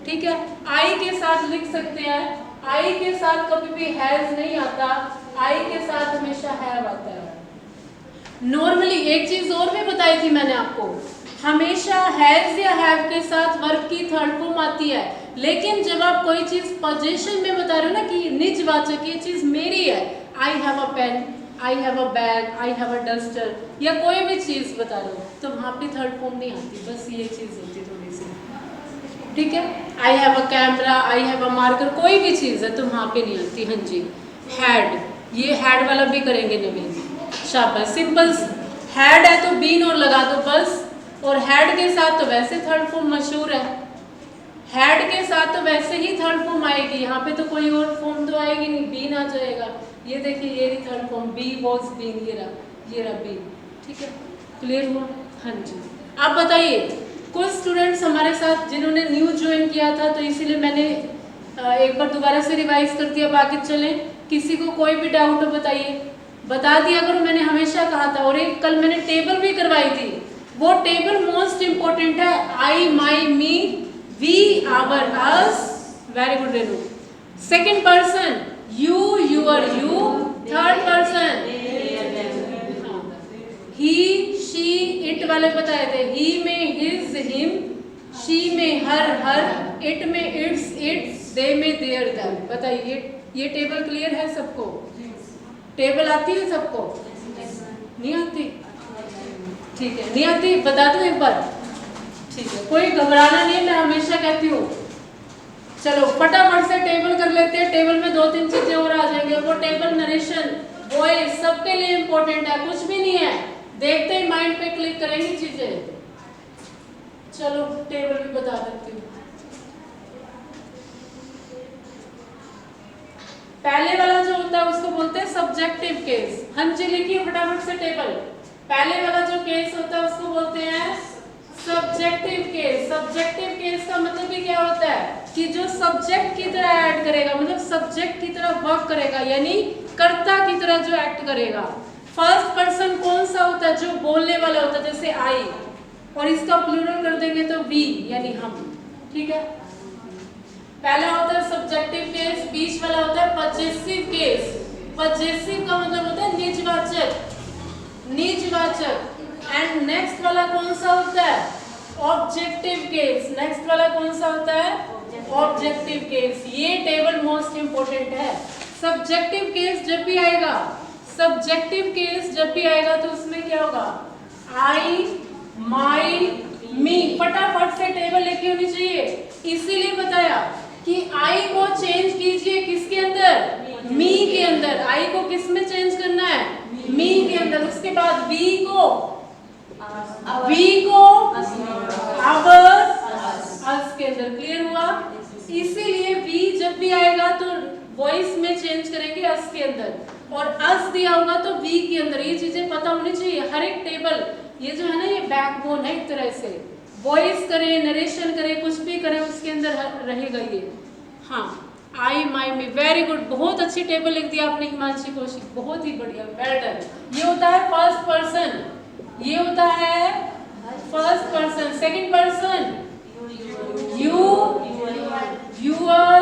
ठीक है। आई के साथ लिख सकते हैं, आई के साथ कभी भी हैज नहीं आता, आई के साथ हमेशा हैव आता है। नॉर्मली एक चीज और भी बताई थी मैंने आपको, हमेशा हैज या हैव के साथ वर्ब की थर्ड फॉर्म आती है, लेकिन जब आप कोई चीज पोजीशन में बता रहे हो ना कि निजवाचक ये चीज मेरी है, I have a pen, I have a bag, I have a duster, या कोई भी चीज़ बता रहे हो तो वहाँ पे थर्ड फॉर्म नहीं आती, बस ये चीज़ होती है थोड़ी सी, ठीक है। I have a camera, I have a marker, कोई भी चीज़ है तो वहाँ पे नहीं आती। हाँ जी, हैड, ये हैड वाला भी करेंगे नवीन, शाबाश। सिंपल हैड है तो बीन और लगा दो बस, और हैड के साथ तो वैसे थर्ड फॉर्म मशहूर है, हैड के साथ तो वैसे ही थर्ड फॉर्म आएगी, यहाँ पे तो कोई और फॉर्म तो आएगी नहीं, बीन आ जाएगा। ये देखिए ये रही third form, be was been, ये रहा बीन, ठीक है, क्लियर हुआ। हाँ जी, आप बताइए, कुछ स्टूडेंट्स हमारे साथ जिन्होंने न्यू ज्वाइन किया था तो इसीलिए मैंने एक बार दोबारा से रिवाइज कर दिया, बाकी चलें, किसी को कोई भी डाउट हो बताइए, बता दिया करो, मैंने हमेशा कहा था। और एक कल मैंने टेबल भी करवाई थी, वो टेबल मोस्ट इंपॉर्टेंट है, I my me we our us, very good Renu. Second person you your you, third person he she it वाले बताए थे, ही में हिज हिम, शी में हर, इट में इट्स इट्स, दे में देयर देम। बताइए ये टेबल क्लियर है सबको? टेबल आती है सबको? नहीं आती? ठीक है, नहीं आती, बता दूं एक बार, ठीक है, कोई घबराना नहीं, मैं हमेशा कहती हूँ। चलो फटाफट से टेबल कर लेते हैं, टेबल में 2-3 चीजें और आ जाएंगे। वो टेबल नरेशन वॉइस सबके लिए इंपॉर्टेंट है, कुछ भी नहीं है, देखते ही माइंड पे क्लिक करेंगी चीजें। चलो टेबल भी बता देती हूँ। पहले वाला जो होता है उसको बोलते हैं सब्जेक्टिव केस। हाँ जी, लिखिए फटाफट से टेबल। पहले वाला जो केस होता है उसको बोलते हैं सब्जेक्टिव केस। सब्जेक्टिव केस का मतलब कि क्या होता है कि जो सब्जेक्ट की तरह ऐड करेगा, मतलब सब्जेक्ट की तरह वर्क करेगा, यानी कर्ता की तरह जो एक्ट करेगा। फर्स्ट पर्सन कौन सा होता है? जो बोलने वाला होता है, जैसे आई, और इसका प्लूरल कर देंगे तो वी, यानी हम, ठीक है। पहला होता है सब्जेक्टिव केस, बीच वाला होता है पजेसिव केस। पजेसिव का मतलब होता है निजवाचक, निजवाचक। एंड नेक्स्ट वाला कौन सा होता है? Objective case. नेक्स्ट वाला कौन सा होता है? Objective case. ये टेबल मोस्ट इंपोर्टेंट है। सब्जेक्टिव केस जब भी आएगा, सब्जेक्टिव केस जब भी आएगा तो उसमें क्या होगा? आई, माई, मी। फटाफट से टेबल लिखी होनी चाहिए, इसीलिए बताया कि आई को चेंज कीजिए किसके अंदर? मी के अंदर। आई को किस में चेंज करना है? मी के अंदर। उसके बाद वी को अवर, अस के अंदर। क्लियर हुआ? इसीलिए वी जब भी आएगा तो वॉइस में चेंज करेंगे अस के अंदर, और अस दिया होगा तो वी के अंदर। ये चीजें पता होनी चाहिए। हर एक टेबल, ये जो है ना, ये बैकबोन है एक तरह से। वॉइस करें, नरेशन करें, कुछ भी करें, उसके अंदर रहेगा ये। हाँ, आई माई मी, वेरी गुड, बहुत अच्छी टेबल लिख दी आपने हिमांशी कौशिक, बहुत ही बढ़िया, वेल डन। ये होता है फर्स्ट पर्सन, ये होता है first person. Second person you, your,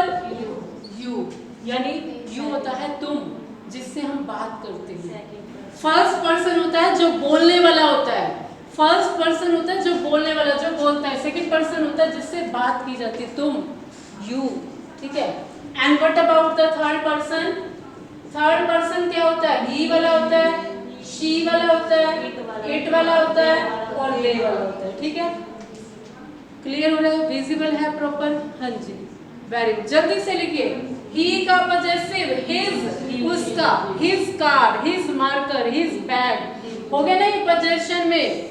you, यानी यू होता है तुम, जिससे हम बात करते हैं। फर्स्ट पर्सन होता है जो बोलने वाला होता है। फर्स्ट पर्सन होता है जो बोलने वाला, जो बोलता है। सेकंड पर्सन होता है जिससे बात की जाती है, तुम, यू, ठीक है। And what about the third person? Third person क्या होता है? ही वाला होता है, शी वाला होता है, इट वाला होता है, और दे वाला होता है, ठीक है। क्लियर हो रहा है? विजिबल है प्रॉपर? हाँ जी, वेरी गुड। जल्दी से लिखिए। ही का पजेसिव, हिज, उसका, his car, his marker, his bag, हो गया ना ये पजेशन में।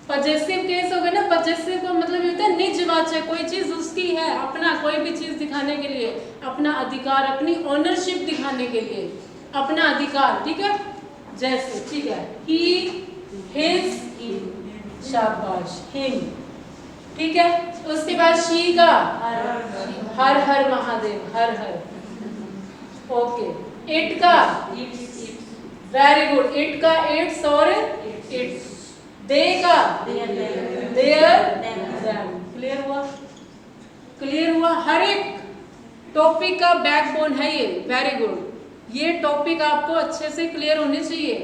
पजेसिव केस हो गया ना। पजेसिव का मतलब ये होता है निजवाचक, कोई चीज उसकी है, अपना, कोई भी चीज दिखाने के लिए, अपना अधिकार, अपनी ओनरशिप दिखाने के लिए, अपना अधिकार, ठीक है। जैसे, ठीक है, ही, हिज, शाबाश, हिम, ठीक है। उसके बाद शी का हर हर महादेव, हर हर, ओके। इट का वेरी गुड, इट का इट्स और इट्स। दे का देयर, देम। क्लियर हुआ? क्लियर हुआ? हर एक टॉपिक का बैकबोन है ये, वेरी गुड। ये टॉपिक आपको अच्छे से क्लियर होने चाहिए।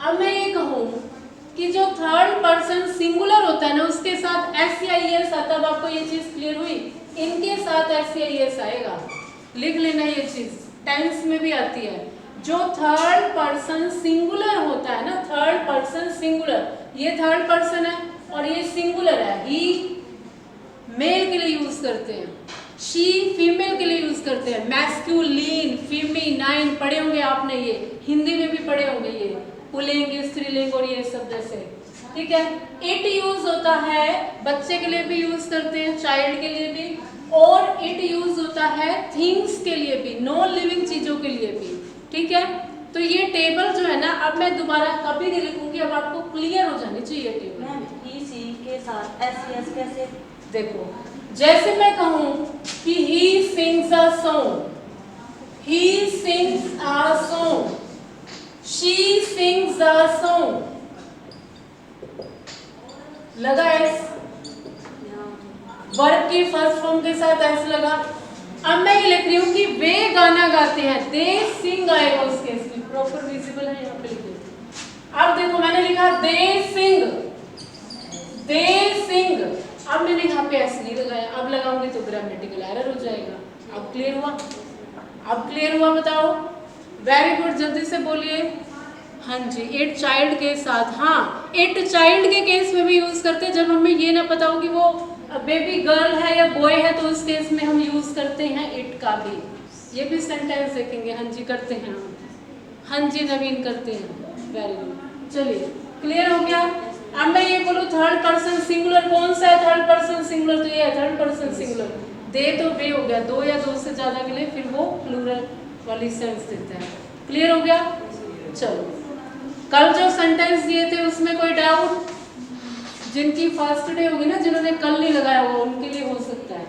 अब मैं ये कहूँ कि जो थर्ड पर्सन सिंगुलर होता है ना, उसके साथ SCIS आता है। अब आपको ये चीज क्लियर हुई? इनके साथ SCIS आएगा, लिख लेना ये चीज, टेंस में भी आती है। जो थर्ड पर्सन सिंगुलर होता है ना, थर्ड पर्सन सिंगुलर, ये थर्ड पर्सन है और ये सिंगुलर है। ही मेल के लिए यूज करते हैं, शी फीमेल के लिए यूज करते हैं, मैस्कुलिन फीमेनाइन पढ़े होंगे आपने, ये हिंदी में भी पढ़े होंगे, ये पुल्लिंग स्त्रीलिंग और ये सब जैसे, ठीक है। इट यूज होता है बच्चे के लिए भी यूज करते हैं, चाइल्ड के लिए भी, और इट यूज होता है थिंग्स के लिए भी, नॉन लिविंग चीजों के लिए भी, ठीक है। तो ये टेबल जो है ना, अब मैं दोबारा कभी नहीं लिखूंगी, अब आपको क्लियर हो जानी चाहिए टेबल। मैम ही सी के साथ एस कैसे? देखो जैसे मैं कहूं कि he sings a song, he sings a song, she sings a song, लगा एस, वर्ब की फर्स्ट फॉर्म के साथ एस लगा। अब मैं ये लिख रही हूँ कि वे गाना गाते हैं, दे सिंग आएगा उसके, इसमें प्रॉपर विजिबल है यहाँ पे लिखे। अब देखो मैंने लिखा दे सिंग, दे सिंग, अब मैंने यहाँ पे एस नहीं लगाया, अब लगाऊंगी तो ग्रामेटिकल एरर हो जाएगा। अब क्लियर हुआ? अब क्लियर हुआ बताओ? वेरी गुड, जल्दी से बोलिए। हाँ जी, इट चाइल्ड के साथ, हाँ इट चाइल्ड के केस में भी यूज करते हैं, जब हमें ये ना पता हो कि वो बेबी गर्ल है या बॉय है, तो उस केस में हम यूज करते हैं इट का भी। ये भी सेंटेंस देखेंगे, हाँ जी करते हैं हम, हाँ जी नवीन करते हैं, वेरी गुड। चलिए क्लियर हो गया। अब मैं ये बोलूँ थर्ड पर्सन सिंगुलर, कौन सा है थर्ड पर्सन सिंगुलर? तो ये है थर्ड पर्सन सिंगुलर। दे तो वे हो गया, दो या दो से ज्यादा के लिए फिर वो प्लूरल वाली सेंस देता है। क्लियर हो गया? चलो, कल जो सेंटेंस दिए थे उसमें कोई डाउट? जिनकी फर्स्ट डे होगी ना, जिन्होंने कल नहीं लगाया हुआ, उनके लिए हो सकता है।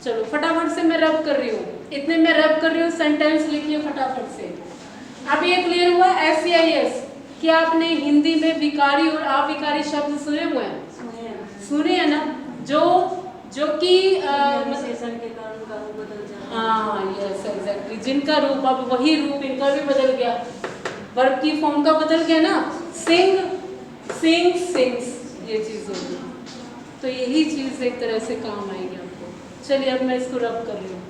चलो फटाफट से मैं रब कर रही हूँ, इतने मैं रब कर रही हूँ, सेंटेंस लिखिए फटाफट से। अब ये क्लियर हुआ SEIS? क्या आपने हिंदी में विकारी और अविकारी शब्द सुने हुए हैं? सुने हैं ना, जो कि के कारण का रूप बदल जाता है। हाँ यस एग्जैक्टली, जिनका रूप अब वही रूप इनका भी बदल गया, वर्ब की फॉर्म का बदल गया ना, सिंग सिंग सिंग्स, ये चीज होगी। तो यही चीज एक तरह से काम आएगी आपको। चलिए अब मैं इसको रब कर रही हूँ।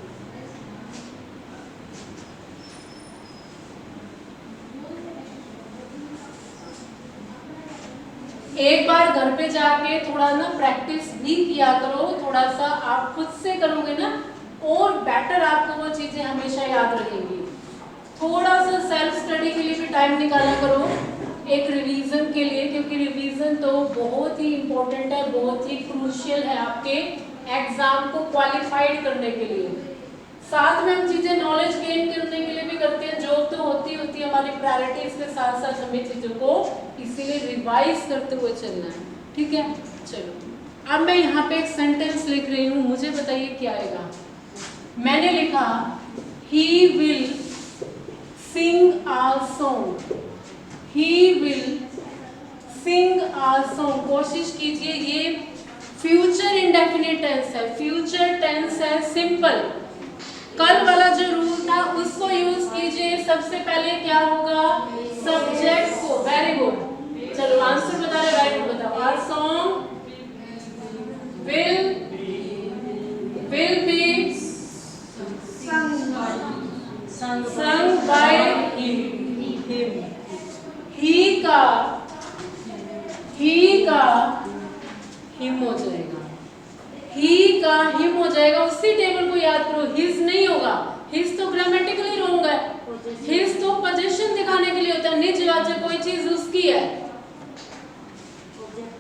एक बार घर पे जाके थोड़ा ना प्रैक्टिस भी किया करो, थोड़ा सा आप खुद से करोगे ना और बेटर आपको वो चीजें हमेशा याद रहेंगी। थोड़ा सा सेल्फ स्टडी के लिए भी टाइम निकाला करो, एक रिवीजन के लिए, क्योंकि रिवीजन तो बहुत ही इम्पोर्टेंट है, बहुत ही क्रूशियल है आपके एग्जाम को क्वालिफाइड करने के लिए। साथ में हम चीजें नॉलेज गेन करने के लिए भी करते हैं, जॉब तो होती होती है हमारी प्रायोरिटीज के साथ साथ हमें चीजों को इसीलिए रिवाइज करते हुए चलना है, ठीक है। चलो अब मैं यहाँ पे एक सेंटेंस लिख रही हूँ, मुझे बताइए क्या आएगा। मैंने लिखा he will sing a song, he will sing a song। कोशिश कीजिए, ये फ्यूचर इंडेफिनिट टेंस है, फ्यूचर टेंस है सिंपल। कल वाला जो रूल था उसको यूज कीजिए। सबसे पहले क्या होगा, सब्जेक्ट को, वेरी गुड। चलो आंसर बता रहे, वेरी गुड बताओ। Our song will be sung by him। he का him हो जाएगा, ही का हिम हो जाएगा। उसी टेबल को याद करो, हिज नहीं होगा, हिज तो ग्रामेटिकली रॉन्ग है, हिज तो पोजीशन दिखाने के लिए होता है, निजवाचक कोई चीज उसकी है,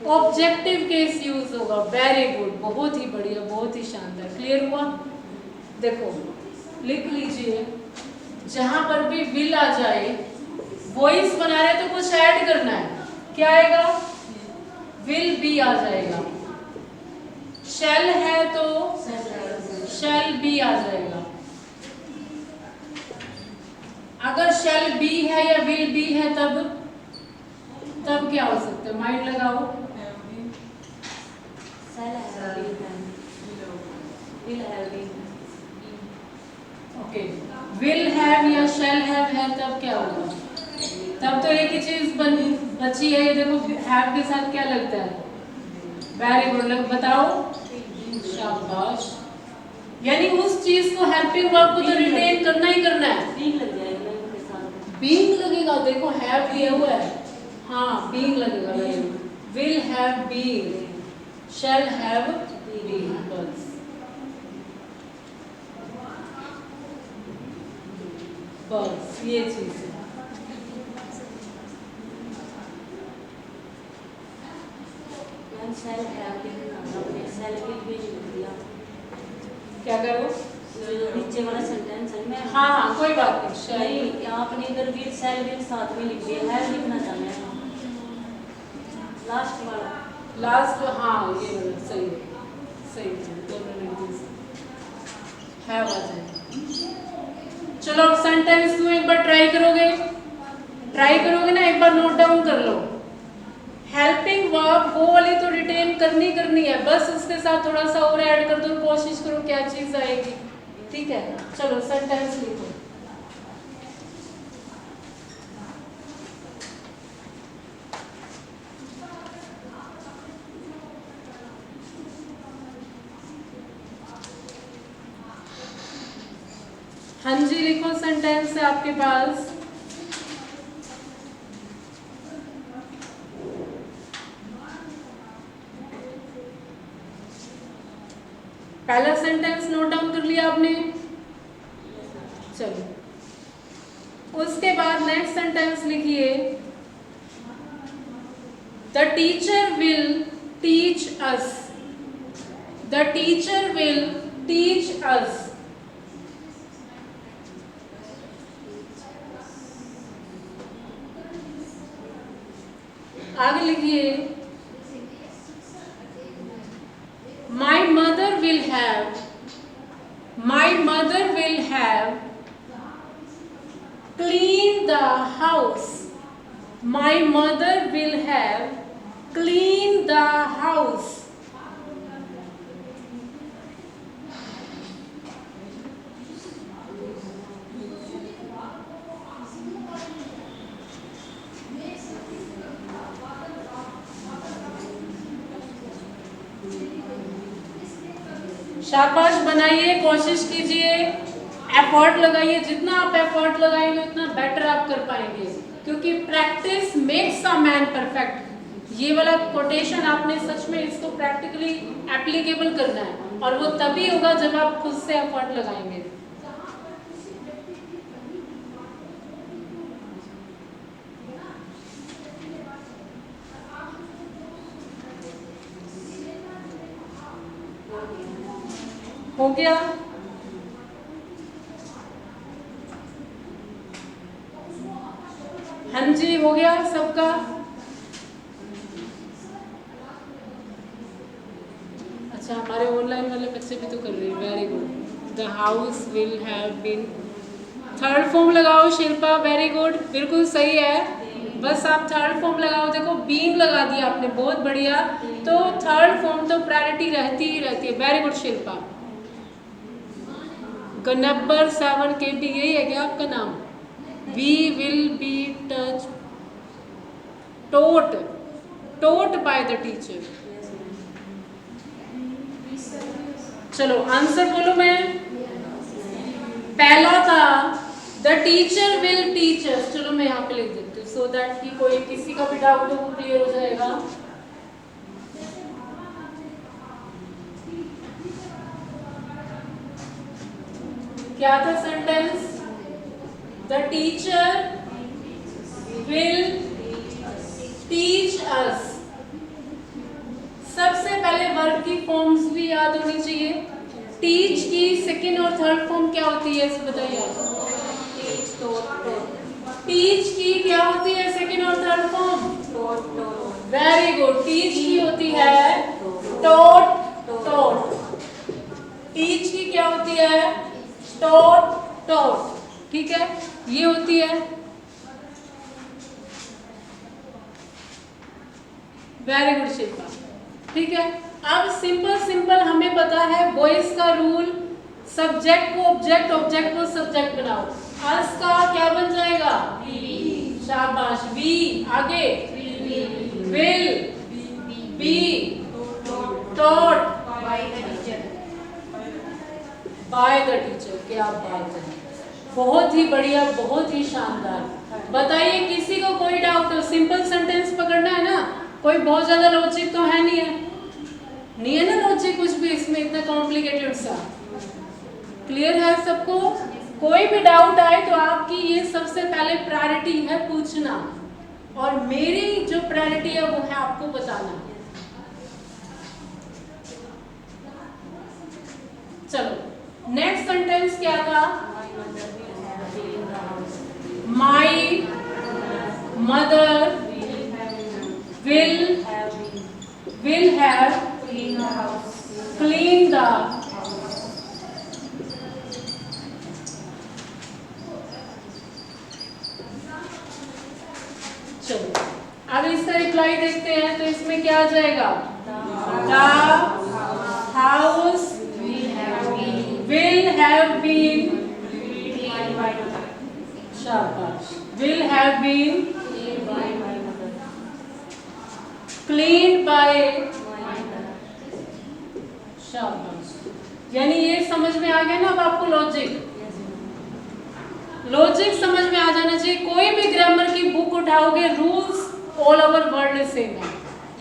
ऑब्जेक्टिव केस यूज होगा। वेरी गुड, बहुत ही बढ़िया, बहुत ही शानदार। क्लियर हुआ? देखो लिख लीजिए, जहां पर भी विल आ जाए, वॉइस बना रहे तो कुछ ऐड करना है, क्या आएगा? विल बी आ जाएगा। शैल है तो शैल बी आ जाएगा। अगर शैल बी है या विल बी है तब क्या हो सकता है? माइंड लगाओ। ओके, विल हैव या शैल हैव है तब क्या होगा? तब तो एक ही चीज बची है, ये देखो हैव के साथ क्या लगता है? वेरी गुड, बताओ। शाबाश, यानी उस चीज को हेल्पिंग वर्ब को तो रिटेन करना ही करना है। बीइंग लगेगा, देखो हैव दिया हुआ है, हाँ बीइंग लगेगा, will have been, shall have been, बस। बस ये चीज है। मैम सेल हैव बीन आपने सेल विल भी लिख दिया। क्या करो? जो नीचे वाला सेंटेंस है मैं हाँ हाँ कोई बात नहीं, शैल नहीं आपने इधर विल सेल विल साथ में लिख दिया, हैव लिखना था मैं लास्ट वाला। लास्ट, हाँ ये वाला सही है, सही है, दोनों में है आ जाए। चलो अब सेंटेंस तुम एक बार ट्राई करोगे, ट्राई करोगे ना, एक बार नोट डाउन कर लो। हेल्पिंग वर्ब वो वाली तो रिटेन करनी है, बस उसके साथ थोड़ा सा और ऐड कर दो, कोशिश करो क्या चीज आएगी, ठीक है। चलो सेंटेंस लिखो। हाँ जी लिखो, सेंटेंस है आपके पास। पहला सेंटेंस नोट डाउन कर लिया आपने? चलो उसके बाद नेक्स्ट सेंटेंस लिखिए, the teacher will teach us, the teacher will teach अस। आगे लिखिए, my mother will have, my mother will have cleaned the house, my mother will have cleaned the house। शाबाश, बनाइए, कोशिश कीजिए, एफर्ट लगाइए, जितना आप एफर्ट लगाएंगे उतना बेटर आप कर पाएंगे, क्योंकि practice makes a man perfect. ये वाला कोटेशन आपने सच में इसको प्रैक्टिकली एप्लीकेबल करना है, और वो तभी होगा जब आप खुद से एफर्ट लगाएंगे। हो गया? हाँ जी हो गया सबका? अच्छा हमारे ऑनलाइन वाले बच्चे भी तो कर रहे हैं, very good. The house will have been, third form लगाओ शिल्पा, वेरी गुड, बिल्कुल सही है, बस आप थर्ड फॉर्म लगाओ। देखो बीइंग लगा दिया आपने, बहुत बढ़िया, तो थर्ड फॉर्म तो प्रायोरिटी रहती ही रहती है, very good Shilpa. Number 7 KB यही है क्या आपका नाम? We will be touch taught, taught by the teacher. चलो आंसर बोलो, मैं पहला था the teacher will teach us, चलो मैं यहाँ पे लिख देती हूँ सो दैट कि कोई किसी का भी डाउट हो वो क्लियर हो जाएगा। क्या था sentence? The teacher will teach अस। सबसे पहले वर्ब की फॉर्म्स भी याद होनी चाहिए। टीच की सेकंड और थर्ड फॉर्म क्या होती है इसे बताइए आप। टीच की क्या होती है सेकंड और third form? Very good, teach की होती है टॉट, टॉट। टीच की क्या होती है? टॉट, टॉट, ठीक है, ये होती है। वेरी गुड शिल्पा, ठीक है। अब सिंपल सिंपल हमें पता है बॉयज का रूल, सब्जेक्ट को ऑब्जेक्ट, ऑब्जेक्ट को सब्जेक्ट बनाओ। अस का क्या बन जाएगा? शाबाश, वी, आगे will, be, taught by the teacher, क्या बात है, बहुत ही बढ़िया, बहुत ही शानदार। बताइए किसी को कोई डाउट हो? सिंपल सेंटेंस पकड़ना है ना, कोई बहुत ज्यादा लॉजिक तो है नहीं है, नहीं है ना लॉजिक कुछ भी इसमें इतना कॉम्प्लिकेटेड सा। क्लियर है सबको? कोई भी डाउट आए तो आपकी ये सबसे पहले प्रायोरिटी है पूछना, और मेरी जो प्रायोरिटी है वो है आपको बताना। चलो नेक्स्ट सेंटेंस क्या था? My mother will have cleaned the चलो अब इसका रिप्लाई देखते हैं, तो इसमें क्या आ जाएगा? The house will have been, शाबाश, will have been cleaned by, शाबाश। यानी ये समझ में आ गया ना अब आपको लॉजिक? लॉजिक समझ में आ जाना चाहिए। कोई भी ग्रामर की बुक उठाओगे, rules all over world same है।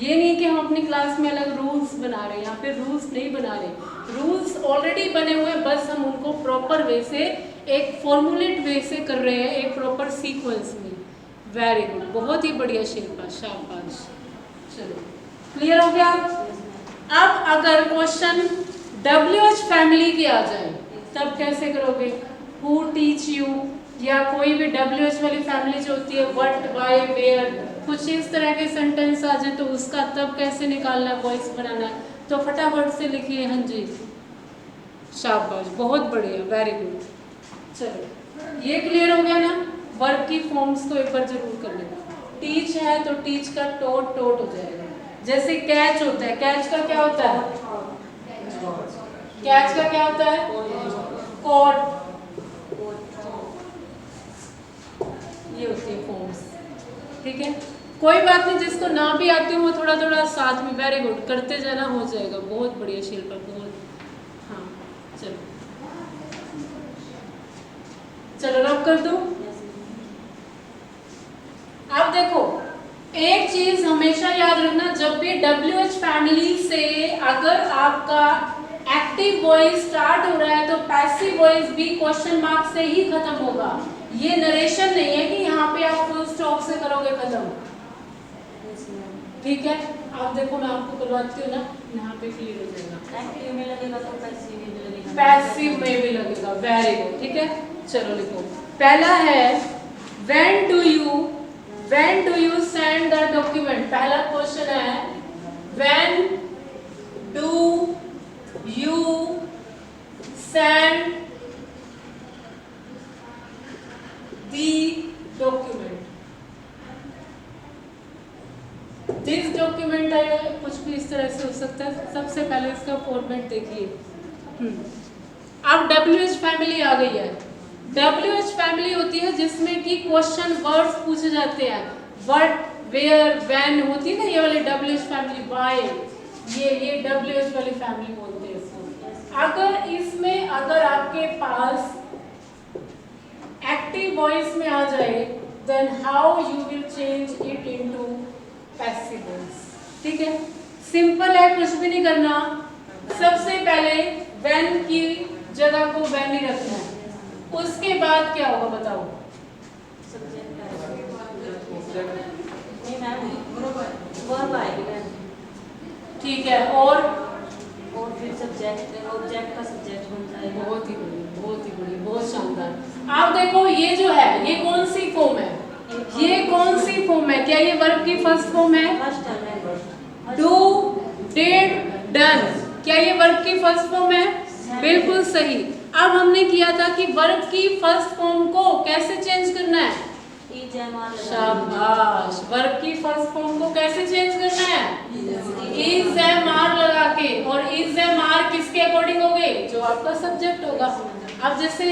ये नहीं कि हम अपनी क्लास में अलग रूल्स बना रहे हैं, यहाँ पे रूल्स नहीं बना रहे, रूल्स ऑलरेडी बने हुए हैं, बस हम उनको प्रॉपर वे से, एक फॉर्मुलेट वे से कर रहे हैं, एक प्रॉपर सीक्वेंस में। वेरी गुड, बहुत ही बढ़िया शिल्पा, शाबाश। चलो क्लियर हो गया? अब अगर क्वेश्चन WH फैमिली के आ जाए तब कैसे करोगे? हु टीच यू, या कोई भी WH वाली फैमिली जो होती है, व्हाट, व्हाई, वेयर, कुछ इस तरह के सेंटेंस आ जाए तो उसका तब कैसे निकालना है, वॉइस बनाना है, तो फटाफट से लिखिए। हाँ जी, शाबाश, बहुत बढ़िया, वेरी गुड। चलो ये क्लियर हो गया ना? वर्ब की फॉर्म्स को एक बार जरूर कर लेना। टीच है तो टीच का टोट टोट हो जाएगा। जैसे कैच होता है, कैच का क्या होता है? कैच का क्या होता है? कॉट। ये होती है फॉर्म्स, ठीक है? कोई बात नहीं, जिसको ना भी आती हो वो थोड़ा थोड़ा साथ में, वेरी गुड, करते जाना, हो जाएगा। बहुत बढ़िया शिल्पा, बहुत। हाँ चलो चलो रब कर दो। अब देखो एक चीज हमेशा याद रखना, जब भी WH फैमिली से अगर आपका एक्टिव वॉइस स्टार्ट हो रहा है तो पैसिव वॉइस भी क्वेश्चन मार्क से ही खत्म होगा। ये नरेशन नहीं है कि यहाँ पे आप फुल स्टॉप से करोगे खत्म, ठीक है? आप देखो मैं आपको करवाती हूँ ना, यहाँ पे क्लियर हो जाएगा। एक्टिव में लगेगा तो पैसिव में भी लगेगा, पैसिव में भी लगेगा, वेरी गुड, ठीक है? चलो लिखो। पहला है when do you send the document। पहला क्वेश्चन है when do you send the document। This document है, कुछ भी इस तरह से हो सकता है। सबसे पहले इसका फॉर्मेट देखिए। अब WH फैमिली आ गई है। WH फैमिली होती है जिसमें कि क्वेश्चन वर्ड्स पूछे जाते हैं, व्हाट, वेयर, व्हेन होती है ना, ये वाली WH फैमिली, व्हाई, ये WH वाली फैमिली बोलते हैं इसको। अगर इसमें अगर आपके पास एक्टिव वॉइस में आ जाए then how you will change it into passive voice, ठीक है? सिंपल है, कुछ भी नहीं करना। सबसे पहले व्हेन की जगह को व्हेन ही रखना है, उसके बाद क्या होगा बताओ? ठीक है, और फिर सब्जेक्ट, ऑब्जेक्ट का सब्जेक्ट बन जाएगा। बहुत ही बढ़िया, बहुत ही बढ़िया, बहुत शानदार। आप देखो ये जो है ये कौन सी फॉर्म है? ये कौन सी फॉर्म है? क्या ये वर्ब की फर्स्ट फॉर्म है? Do, did, done. क्या ये वर्ब की फर्स्ट फॉर्म है? बिल्कुल सही। अब हमने किया था कि वर्ब की फर्स्ट फॉर्म को कैसे चेंज करना है? शाबाश, वर्ब की फर्स्ट फॉर्म को कैसे चेंज करना है? इज एम आर लगा के। और इज एम आर किसके अकॉर्डिंग हो गए? जो आपका सब्जेक्ट होगा। अब जैसे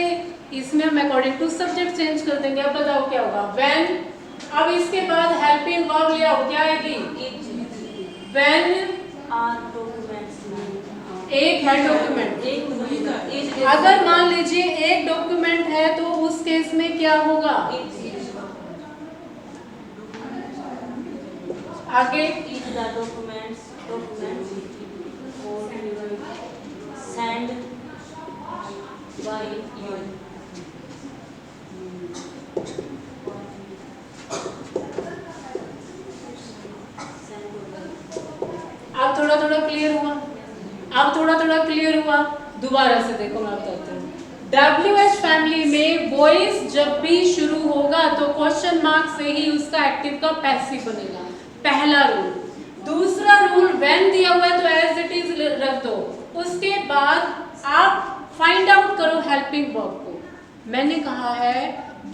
इसमें हम अकॉर्डिंग टू सब्जेक्ट चेंज कर देंगे। अब बताओ क्या होगा? व्हेन। अब इसके बाद हेल्पिंग वर्ब ले आओ, क्या आएगी? When are documents. एक है डॉक्यूमेंट, अगर मान लीजिए एक डॉक्यूमेंट है तो उस केस में क्या होगा? आगे If the documents or send by you. अब थोड़ा थोड़ा क्लियर हुआ? अब थोड़ा थोड़ा क्लियर हुआ? दोबारा से देखो, मैं बताती हूँ। WH फैमिली में वॉइस जब भी शुरू होगा तो क्वेश्चन मार्क से ही उसका एक्टिव का पैसिव बनेगा, पहला रूल। दूसरा रूल, व्हेन दिया हुआ है तो एज इट इज रख दो। उसके बाद आप फाइंड आउट करो हेल्पिंग वर्ब को। मैंने कहा है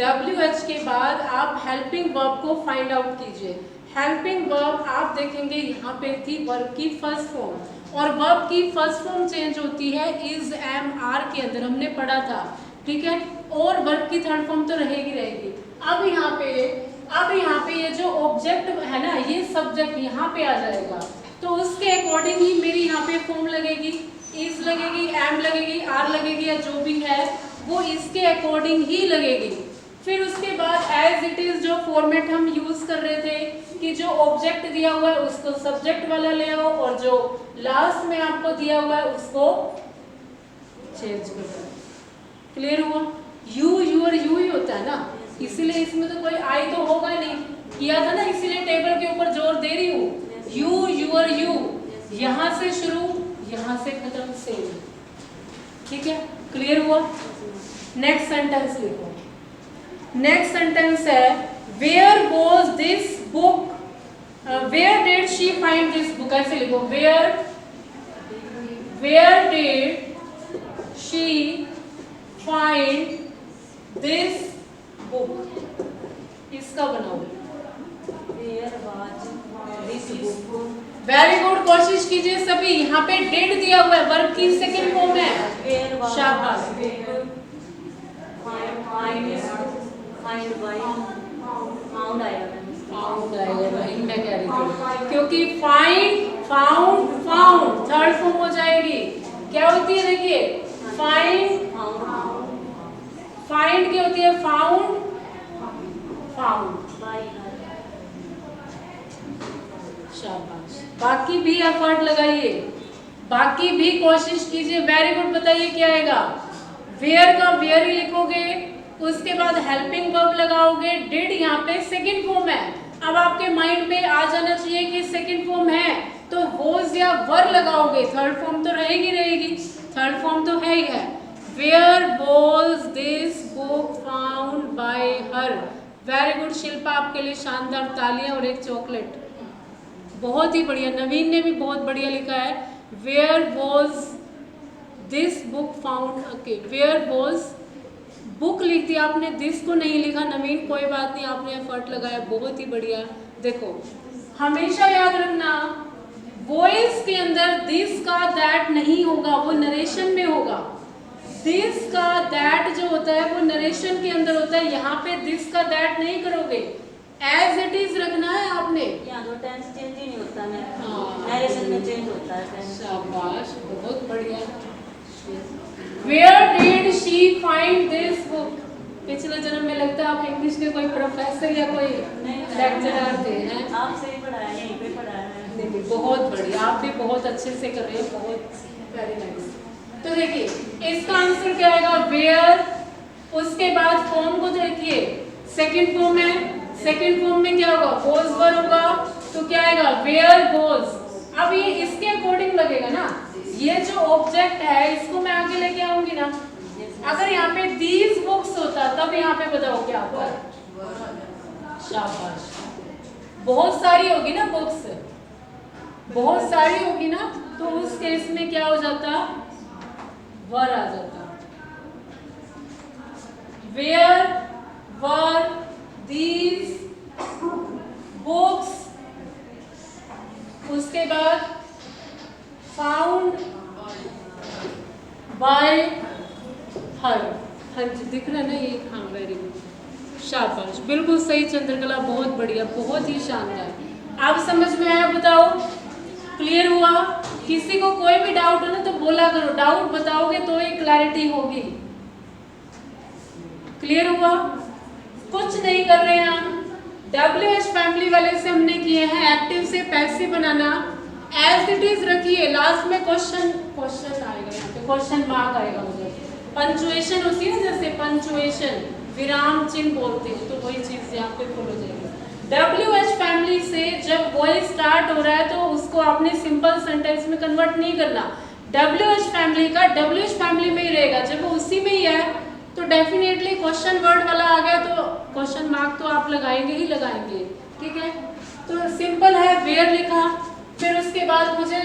WH के बाद आप हेल्पिंग वर्ब को फाइंड आउट कीजिए। हेल्पिंग वर्ब आप देखेंगे यहाँ पे थी वर्ब की फर्स्ट फॉर्म, और वर्ब की फर्स्ट फॉर्म चेंज होती है इज, एम, आर के अंदर, हमने पढ़ा था, ठीक है। और वर्ब की थर्ड फॉर्म तो रहेगी रहेगी। अब यहाँ पे ये जो ऑब्जेक्ट है ना, ये सब्जेक्ट यहाँ पे आ जाएगा, तो उसके अकॉर्डिंग ही मेरी यहाँ पे फॉर्म लगेगी, इज लगेगी, एम लगेगी, आर लगेगी, या जो भी है वो इसके अकॉर्डिंग ही लगेगी। फिर उसके बाद एज इट इज जो फॉर्मेट हम यूज कर रहे थे कि जो ऑब्जेक्ट दिया हुआ है उसको सब्जेक्ट वाला ले आओ, और जो लास्ट में आपको दिया हुआ है उसको चेंज कर दो। क्लियर हुआ? यू, यूर, यू ही होता है ना, इसीलिए इसमें तो कोई आई तो होगा नहीं, किया था ना, इसीलिए टेबल के ऊपर जोर दे रही हूँ। यू, यूर, यू, यहाँ से शुरू, यहाँ से खत्म, सेम। ठीक है, क्लियर हुआ? नेक्स्ट सेंटेंस लिखो। नेक्स्ट सेंटेंस है where was this book, where did she find this book. ऐसे लिखो, where did she find this book. इसका बनाओ। Where was this book? Very good, कोशिश कीजिए सभी। यहाँ पे डिड दिया हुआ है, वर्ब की सेकंड फॉर्म है। Where was शाबाश। find by found आएगा। फाउंड आएगा, वही मैं कह रही थी, क्योंकि find, found, found third form हो जाएगी। क्या होती है देखिए, फाइंड, फाइंड क्या होती है, फाउंड, फाउंड। शाबाश, बाकी भी एफर्ट लगाइए, बाकी भी कोशिश कीजिए। वेरी गुड, बताइए क्या आएगा? वेयर का वेयर ही लिखोगे, उसके बाद हेल्पिंग वर्ब लगाओगे। डिड यहाँ पे सेकंड फॉर्म है। अब आपके माइंड में आ जाना चाहिए कि सेकंड फॉर्म है तो वॉज या वर लगाओगे, थर्ड फॉर्म तो रहेगी रहेगी, थर्ड फॉर्म तो है ही है। Where was this book found by her. Very good Shilpa, आपके लिए शानदार तालियां और एक चॉकलेट। बहुत ही बढ़िया, नवीन ने भी बहुत बढ़िया लिखा है। Where was this book found, okay, where was book लिख दिया आपने, दिस को नहीं लिखा नवीन, कोई बात नहीं, आपने एफर्ट लगाया, बहुत ही बढ़िया। देखो, हमेशा याद रखना वॉइस के अंदर दिस का दैट नहीं होगा, वो नरेशन में होगा। दिस का दैट जो होता है वो नरेशन के अंदर होता है, यहाँ पे दिस का दैट नहीं करोगे, एज इट इज रखना है आपने। यहाँ तो टेंस चेंज ही नहीं होता है, हाँ। नरेशन में चेंज होता है। शाबाश, बहुत बढ़िया। Where did she find this book? पिछले जन्म में लगता है आप इंग्लिश के कोई प्रोफेसर या कोई लेक्चरर थे, हैं? आपसे ही पढ़ाया, यहीं पे पढ़ाया है। नहीं, बहुत बढ़िया, आप भी बहुत अच्छे से कर रहे हैं, बहुत वेरी नाइस। तो देखिए इसका आंसर क्या आएगा, वेयर, उसके बाद फॉर्म को देखिए, सेकंड फॉर्म है, सेकंड फॉर्म में क्या होगा, वॉज वर होगा, तो क्या आएगा, वेयर वॉज। अब ये इसके अकॉर्डिंग लगेगा ना, ये जो ऑब्जेक्ट है इसको मैं आगे लेके आऊंगी ना। अगर यहाँ पे दीज बुक्स होता तब यहाँ पे बताओ क्या होता है। शाबाश, बहुत सारी होगी ना बुक्स, बहुत सारी होगी ना, तो उस केस में क्या हो जाता, वर आ जाता। वेयर वर दीज बुक्स, उसके बाद फाउंड बाय हर। हाँ जी, दिख रहा है ना ये, हाँ वेरी गुड, शाबाश, बिल्कुल सही चंद्रकला, बहुत बढ़िया, बहुत ही शानदार। अब समझ में आया, बताओ क्लियर हुआ किसी को कोई भी डाउट हो ना तो बोला करो, डाउट बताओगे तो ही क्लैरिटी होगी। क्लियर हुआ? कुछ नहीं कर रहे हैं हम। WH फैमिली वाले से हमने किए हैं एक्टिव से पैसिव बनाना, एज इट इज रखिए। लास्ट में क्वेश्चन आएगा, यहाँ पे क्वेश्चन मार्क आएगा मुझे। पंचुएशन होती है ना, जैसे पंचुएशन विराम चिन्ह बोलते हैं, तो वही चीज यहाँ पे फॉलो जाएगी। WH फैमिली से जब वॉइस स्टार्ट हो रहा है तो उसको आपने सिंपल सेंटेंस में कन्वर्ट नहीं करना। WH फैमिली का WH फैमिली में ही रहेगा। जब वो उसी में ही है तो डेफिनेटली क्वेश्चन वर्ड वाला आ गया तो क्वेश्चन मार्क तो आप लगाएंगे ही लगाएंगे। ठीक है, तो सिंपल है, वेयर लिखा। फिर उसके बाद मुझे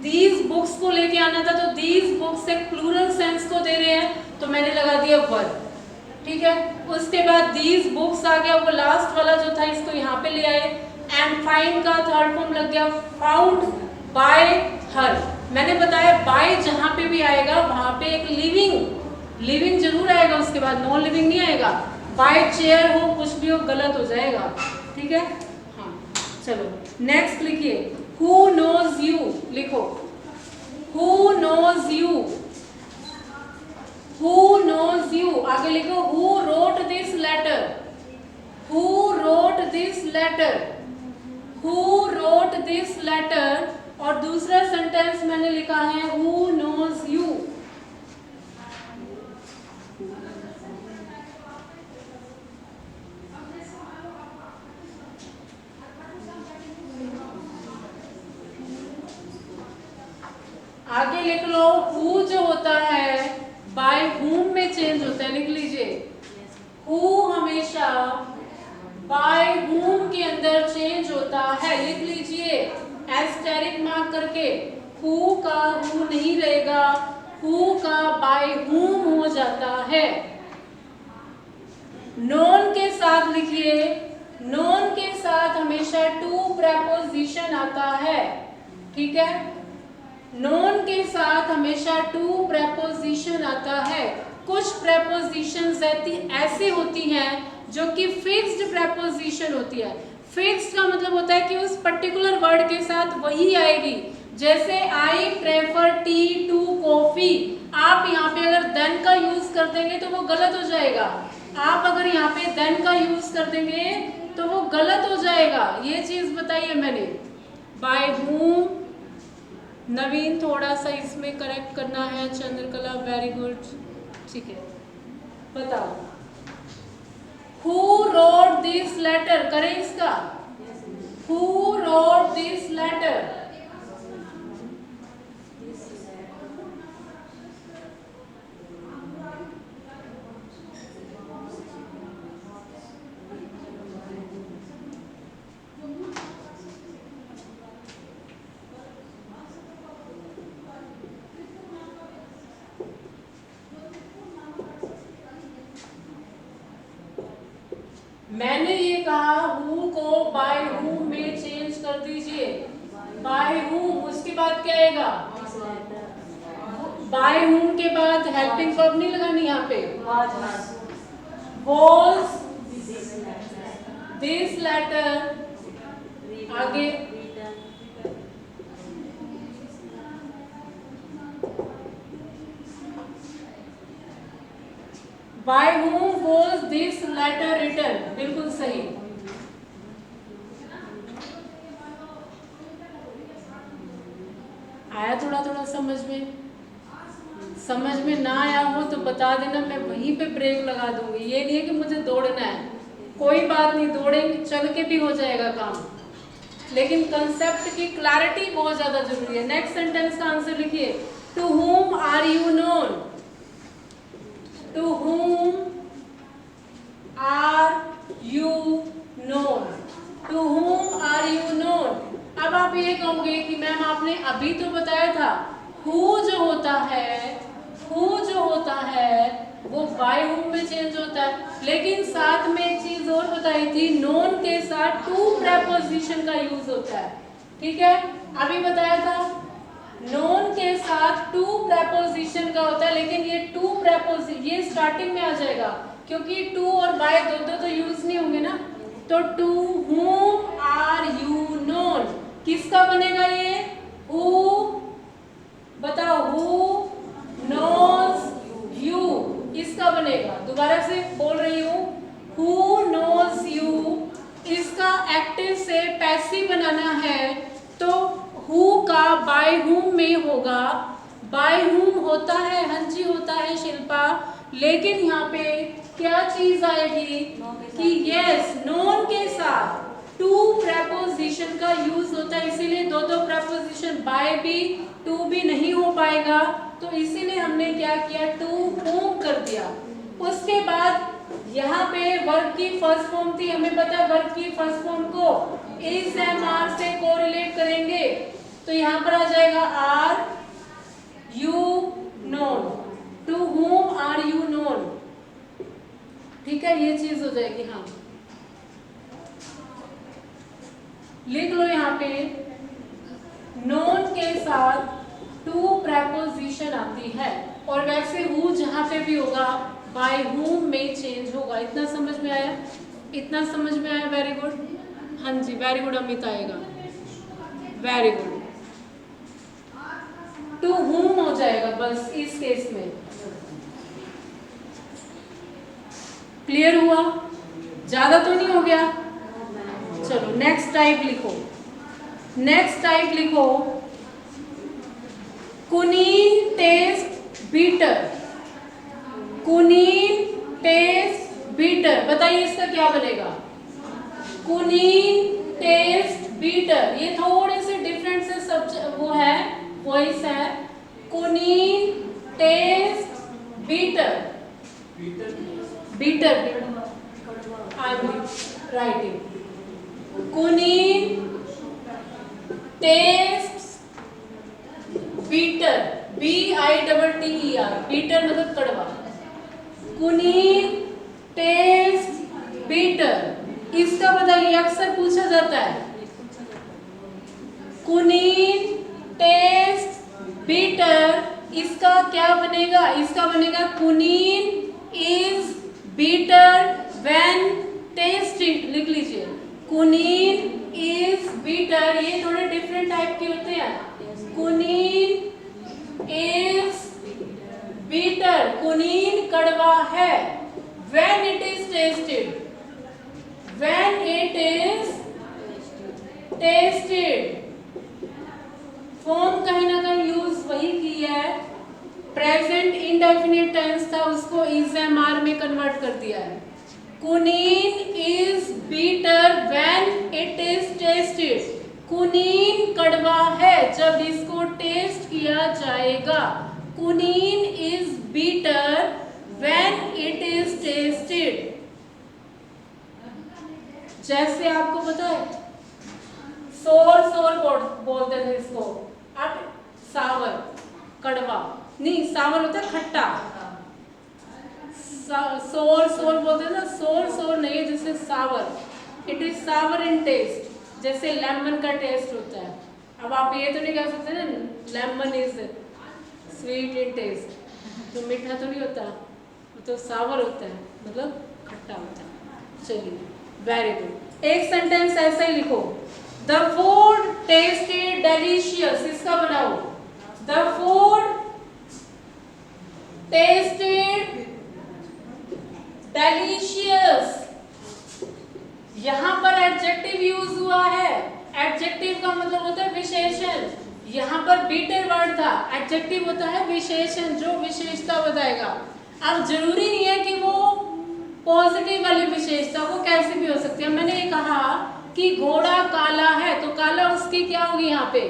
दीज बुक्स को लेके आना था, तो दीज बुक्स एक प्लूरल सेंस को दे रहे हैं तो मैंने लगा दिया वर। ठीक है, उसके बाद दीज बुक्स आ गया, वो लास्ट वाला जो था इसको यहाँ पे ले आए। एंड फाइंड का थर्ड फॉर्म लग गया फाउंड बाय हर। मैंने बताया बाय जहाँ पे भी आएगा वहां पे एक लिविंग जरूर आएगा, उसके बाद नॉन लिविंग नहीं आएगा। बाय चेयर हो कुछ भी हो गलत हो जाएगा। ठीक है, हाँ चलो नेक्स्ट लिखिए। हु नोज यू लिखो, who knows you, who knows you. आगे लिखो who wrote this letter, who wrote this letter, who wrote this letter. और दूसरा सेंटेंस मैंने लिखा है हु नोज यू। आगे लिख लो हु जो होता है बाय हुम में चेंज होता है, लिख लीजिए। हु हमेशा बाय हुम के अंदर चेंज होता है, लिख लीजिए एस्टेरिक मार्क करके। हु का हु नहीं रहेगा, हु का बाय हुम हो जाता है। नोन के साथ लिखिए, नोन के साथ हमेशा टू प्रेपोजिशन आता है। ठीक है, नोन के साथ हमेशा टू प्रेपोजिशन आता है। कुछ प्रेपोजिशंस ऐसी होती हैं जो कि फिक्स्ड प्रेपोजिशन होती है। फिक्स्ड का मतलब होता है कि उस पर्टिकुलर वर्ड के साथ वही आएगी। जैसे I prefer tea to coffee, आप यहाँ पे अगर देन का यूज कर देंगे तो वो गलत हो जाएगा। आप अगर यहाँ पे देन का यूज कर देंगे तो वो गलत हो जाएगा। ये चीज बताइए मैंने। बाय हुम, नवीन थोड़ा सा इसमें करेक्ट करना है। चंद्रकला वेरी गुड, ठीक है बताओ। हु रोट दिस लेटर, करें इसका। हु रोट दिस लेटर, मैंने ये कहा हु को बाय हुम में चेंज कर दीजिए। बाय हुम, उसके बाद क्या आएगा? बाय हुम के बाद हेल्पिंग वर्ब नहीं लगानी यहाँ पे। वॉज दिस लेटर, आगे By whom was this letter written? बिल्कुल सही। आया थोड़ा थोड़ा समझ में? समझ में ना आया हो तो बता देना, मैं वहीं पे ब्रेक लगा दूंगी। ये नहीं है कि मुझे दौड़ना है, कोई बात नहीं, दौड़ेंगे चल के भी हो जाएगा काम, लेकिन कंसेप्ट की क्लैरिटी बहुत ज्यादा जरूरी है। नेक्स्ट सेंटेंस का आंसर लिखिए। To whom are you known? To whom are you known? To whom are you known? अब आप ये कहोगे कि मैम आपने अभी तो बताया था who जो होता है वो by whom में चेंज होता है, लेकिन साथ में एक चीज और बताई थी, known के साथ to preposition का यूज होता है। ठीक है, अभी बताया था नोन के साथ टू प्रेपोजिशन का होता है, लेकिन ये टू प्रेपोजिशन ये स्टार्टिंग में आ जाएगा क्योंकि टू और बाय दो तो यूज नहीं होंगे ना। तो to whom are you known किसका बनेगा? ये हु बताओ, हु नोज यू, इसका बनेगा, दोबारा से बोल रही हूँ, हु नोज यू, इसका एक्टिव से पैसिव बनाना है तो हु का बाय हुम में होगा। बाय हुम होता है, हाँ जी होता है शिल्पा, लेकिन यहाँ पे क्या चीज आएगी कि यस नोन के साथ टू प्रेपोजिशन का यूज होता है, इसीलिए दो दो प्रेपोजिशन बाय भी टू भी नहीं हो पाएगा, तो इसीलिए हमने क्या किया, टू हुम कर दिया। उसके बाद यहाँ पे वर्ब की फर्स्ट फॉर्म थी, हमें पता है वर्ब की फर्स्ट फॉर्म को इज एम आर से कोरिलेट करेंगे, तो यहाँ पर आ जाएगा are you known, to whom are you known, ठीक है, ये चीज हो जाएगी। हाँ लिख लो यहाँ पे, नोन के साथ टू प्रेपोजिशन आती है, और वैसे हु जहाँ पे भी होगा बाय whom में चेंज होगा। इतना समझ में आया, इतना समझ में आया, वेरी गुड, हाँ जी वेरी गुड अमित आएगा, वेरी गुड, टू whom हो जाएगा बस इस केस में। क्लियर हुआ, ज्यादा तो नहीं हो गया। चलो नेक्स्ट टाइप लिखो, नेक्स्ट टाइप लिखो, कुनीन टेस्ट बीटर, कुनीन टेस्ट बीटर, बताइए इसका क्या बनेगा, कुनीन टेस्ट बीटर, ये थोड़े से डिफरेंट से सब्जेक्ट वो है, वॉइस है, quinine taste bitter, bitter I am writing, quinine taste bitter, BITTER, bitter मतलब कड़वा, कुनीन टेस्ट बीटर, इसका बताइए, अक्सर पूछा जाता है, कुनीन टेस्ट बीटर, इसका क्या बनेगा, इसका बनेगा कुनीन इज बीटर व्हेन टेस्टेड, लिख लीजिए, कुनीन इज बीटर, ये थोड़े डिफरेंट टाइप के होते हैं, कुनीन इज बीटर, कुनीन कड़वा है, when it is tested, when it is tested, form कहीं ना कहीं यूज वही की है, प्रेजेंट इंडेफिनिट टेंस था उसको इज एम आर में कन्वर्ट कर दिया है, quinine is bitter when it is tested, कुनीन कड़वा है जब इसको टेस्ट किया जाएगा, quinine is bitter when it is tested. जैसे आपको पता है सोर सोर बोलते थे इसको, अब सावर कड़वा नहीं, सावर होता है खट्टा, सोर सोर बोलते हैं ना, सोर सोर नहीं है, जैसे sour, it is sour in taste, जैसे लेमन का टेस्ट होता है। अब आप ये तो नहीं कह सकते ना lemon is sweet in taste, तो मीठा तो नहीं होता, वो तो सावर होता है, मतलब खट्टा होता है। चलिए वेरी गुड, एक सेंटेंस ऐसा ही लिखो, द फूड टेस्टेड डेलिशियस, इसका बनाओ, द फूड टेस्टेड डेलिशियस, यहां पर एडजेक्टिव यूज हुआ है, एडजेक्टिव का मतलब होता है विशेषण, यहां पर बीटर वर्ड था, एडजेक्टिव होता है विशेषण जो विशेषता बताएगा। अब जरूरी नहीं है कि वो पॉजिटिव वाली विशेषता, वो कैसे भी हो सकती है। मैंने ये कहा कि घोड़ा काला है, तो काला उसकी क्या होगी यहाँ पे,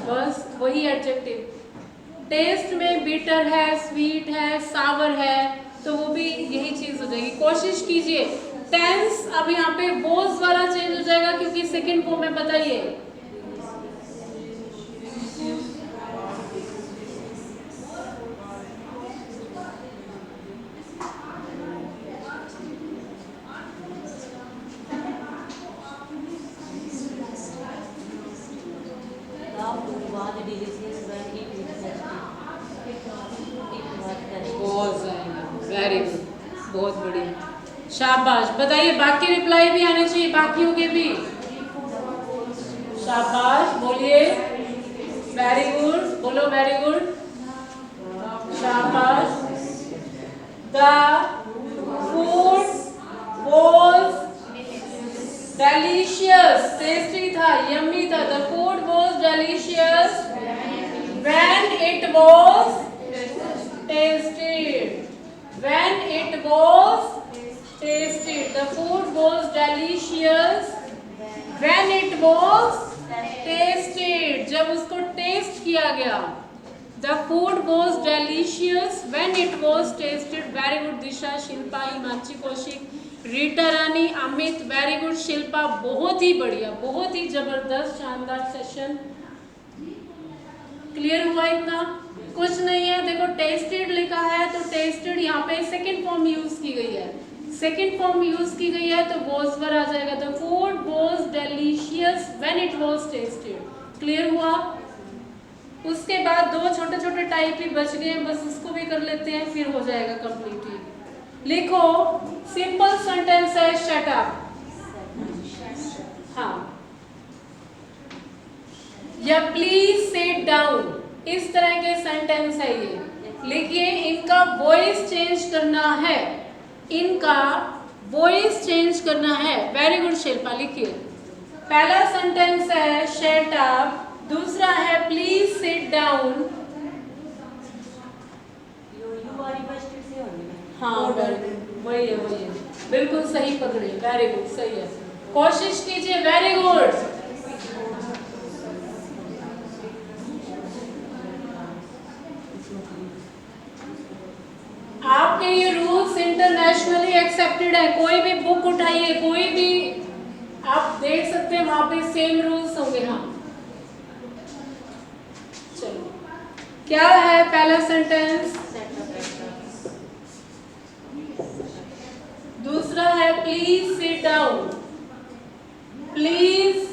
बस वही एडजेक्टिव। टेस्ट में बीटर है, स्वीट है, सावर है, तो वो भी यही चीज हो जाएगी। कोशिश कीजिए, टेंस अब यहाँ पे वोज वाला चेंज हो जाएगा क्योंकि सेकंड फॉर्म में बताइए, वेरी गुड, बहुत बढ़िया, शाबाश। बताइए बाकी रिप्लाई भी आने चाहिए, बाकियों के भी, शाबाश बोलिए। वेरी गुड, बोलो वेरी गुड, शाबाश। The food was delicious, tasty था, यम्मी था। The food was delicious when it was tasted, when it was tasted, the food was delicious when it was tasted, जब उसको टेस्ट किया गया। The food was delicious when it was tasted. Very good Disha, Shilpa, Himanshi Kaushik, Rita Rani, Amit, very good Shilpa, बहुत ही बढ़िया, बहुत ही जबरदस्त शानदार सेशन। क्लियर हुआ इतना? कुछ नहीं है, देखो टेस्टेड लिखा है तो टेस्टेड यहाँ पे सेकंड फॉर्म यूज की गई है, सेकंड फॉर्म यूज की गई है तो वॉज पर आ जाएगा। The food was delicious when it was tested. Clear हुआ? उसके बाद दो छोटे छोटे टाइप ही बच गए, बस उसको भी कर लेते हैं, फिर हो जाएगा कंप्लीट। लिखो, सिंपल सेंटेंस है शट अप, हाँ, या प्लीज सिट डाउन, इस तरह के सेंटेंस है ये। लिखिए, इनका वॉइस चेंज करना है, इनका वॉइस चेंज करना है। वेरी गुड शिल्पा, लिखिए। पहला सेंटेंस है शट अप, दूसरा है प्लीज सिट डाउन। हाँ वही है, वही है, बिल्कुल सही पकड़े, वेरी गुड, सही है, कोशिश कीजिए, वेरी गुड। आपके ये रूल्स इंटरनेशनली एक्सेप्टेड है, कोई भी बुक उठाइए, कोई भी आप देख सकते हैं, वहां पे सेम रूल्स होंगे। हाँ चलो, क्या है पहला सेंटेंस? दूसरा है प्लीज सिट डाउन, प्लीज,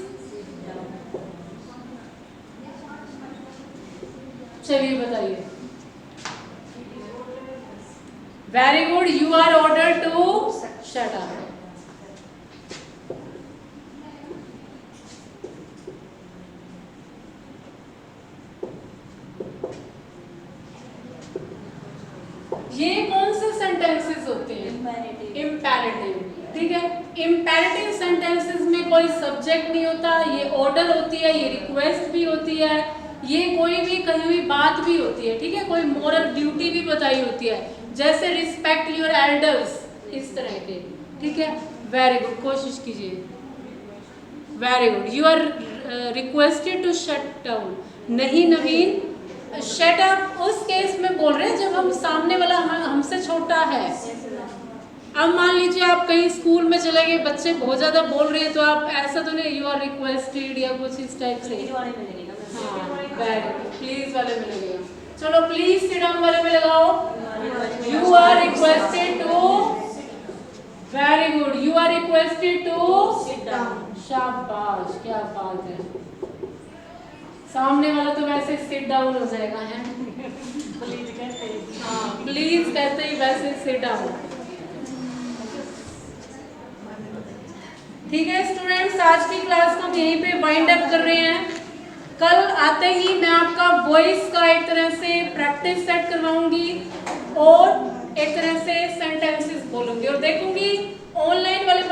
चलिए बताइए। Very good, you are order to shut up. ये कौन से सेंटेंसेस होते हैं? इम्पेरेटिव, ठीक है। इम्पेरेटिव सेंटेंसेस में कोई सब्जेक्ट नहीं होता, ये ऑर्डर होती है, ये रिक्वेस्ट भी होती है, ये कोई भी कही हुई बात भी होती है, ठीक है, कोई मोरल ड्यूटी भी बताई होती है, जैसे रिस्पेक्ट योर एल्डर्स, इस तरह के, ठीक है। वेरी गुड, कोशिश कीजिए, very good. You are requested to shut down. नहीं नवीन, शट अप उस केस में बोल रहे हैं जब हम सामने वाला हमसे छोटा है। अब मान लीजिए आप कहीं स्कूल में चले गए, बच्चे बहुत ज्यादा बोल रहे हैं, तो आप ऐसा तो नहीं, यू आर रिक्वेस्टेड या कुछ इस टाइप से। हाँ वेरी गुड, प्लीज वाले में लगेगा। चलो प्लीज सिट डाउन वाले में लगाओ। You are requested to, very good, you are requested to sit down. शाबाश, क्या बात है। सामने वाला तो वैसे सिट डाउन हो जाएगा, है प्लीज कहते ही, हाँ प्लीज कहते ही वैसे सिट डाउन। ठीक है स्टूडेंट्स, आज की क्लास को हम यहीं पे वाइंड अप कर रहे हैं। कल आते ही मैं आपका वॉइस का एक तरह से प्रैक्टिस सेट करवाऊंगी और एक तरह से सेंटेंसेस बोलूंगी और देखूंगी ऑनलाइन वाले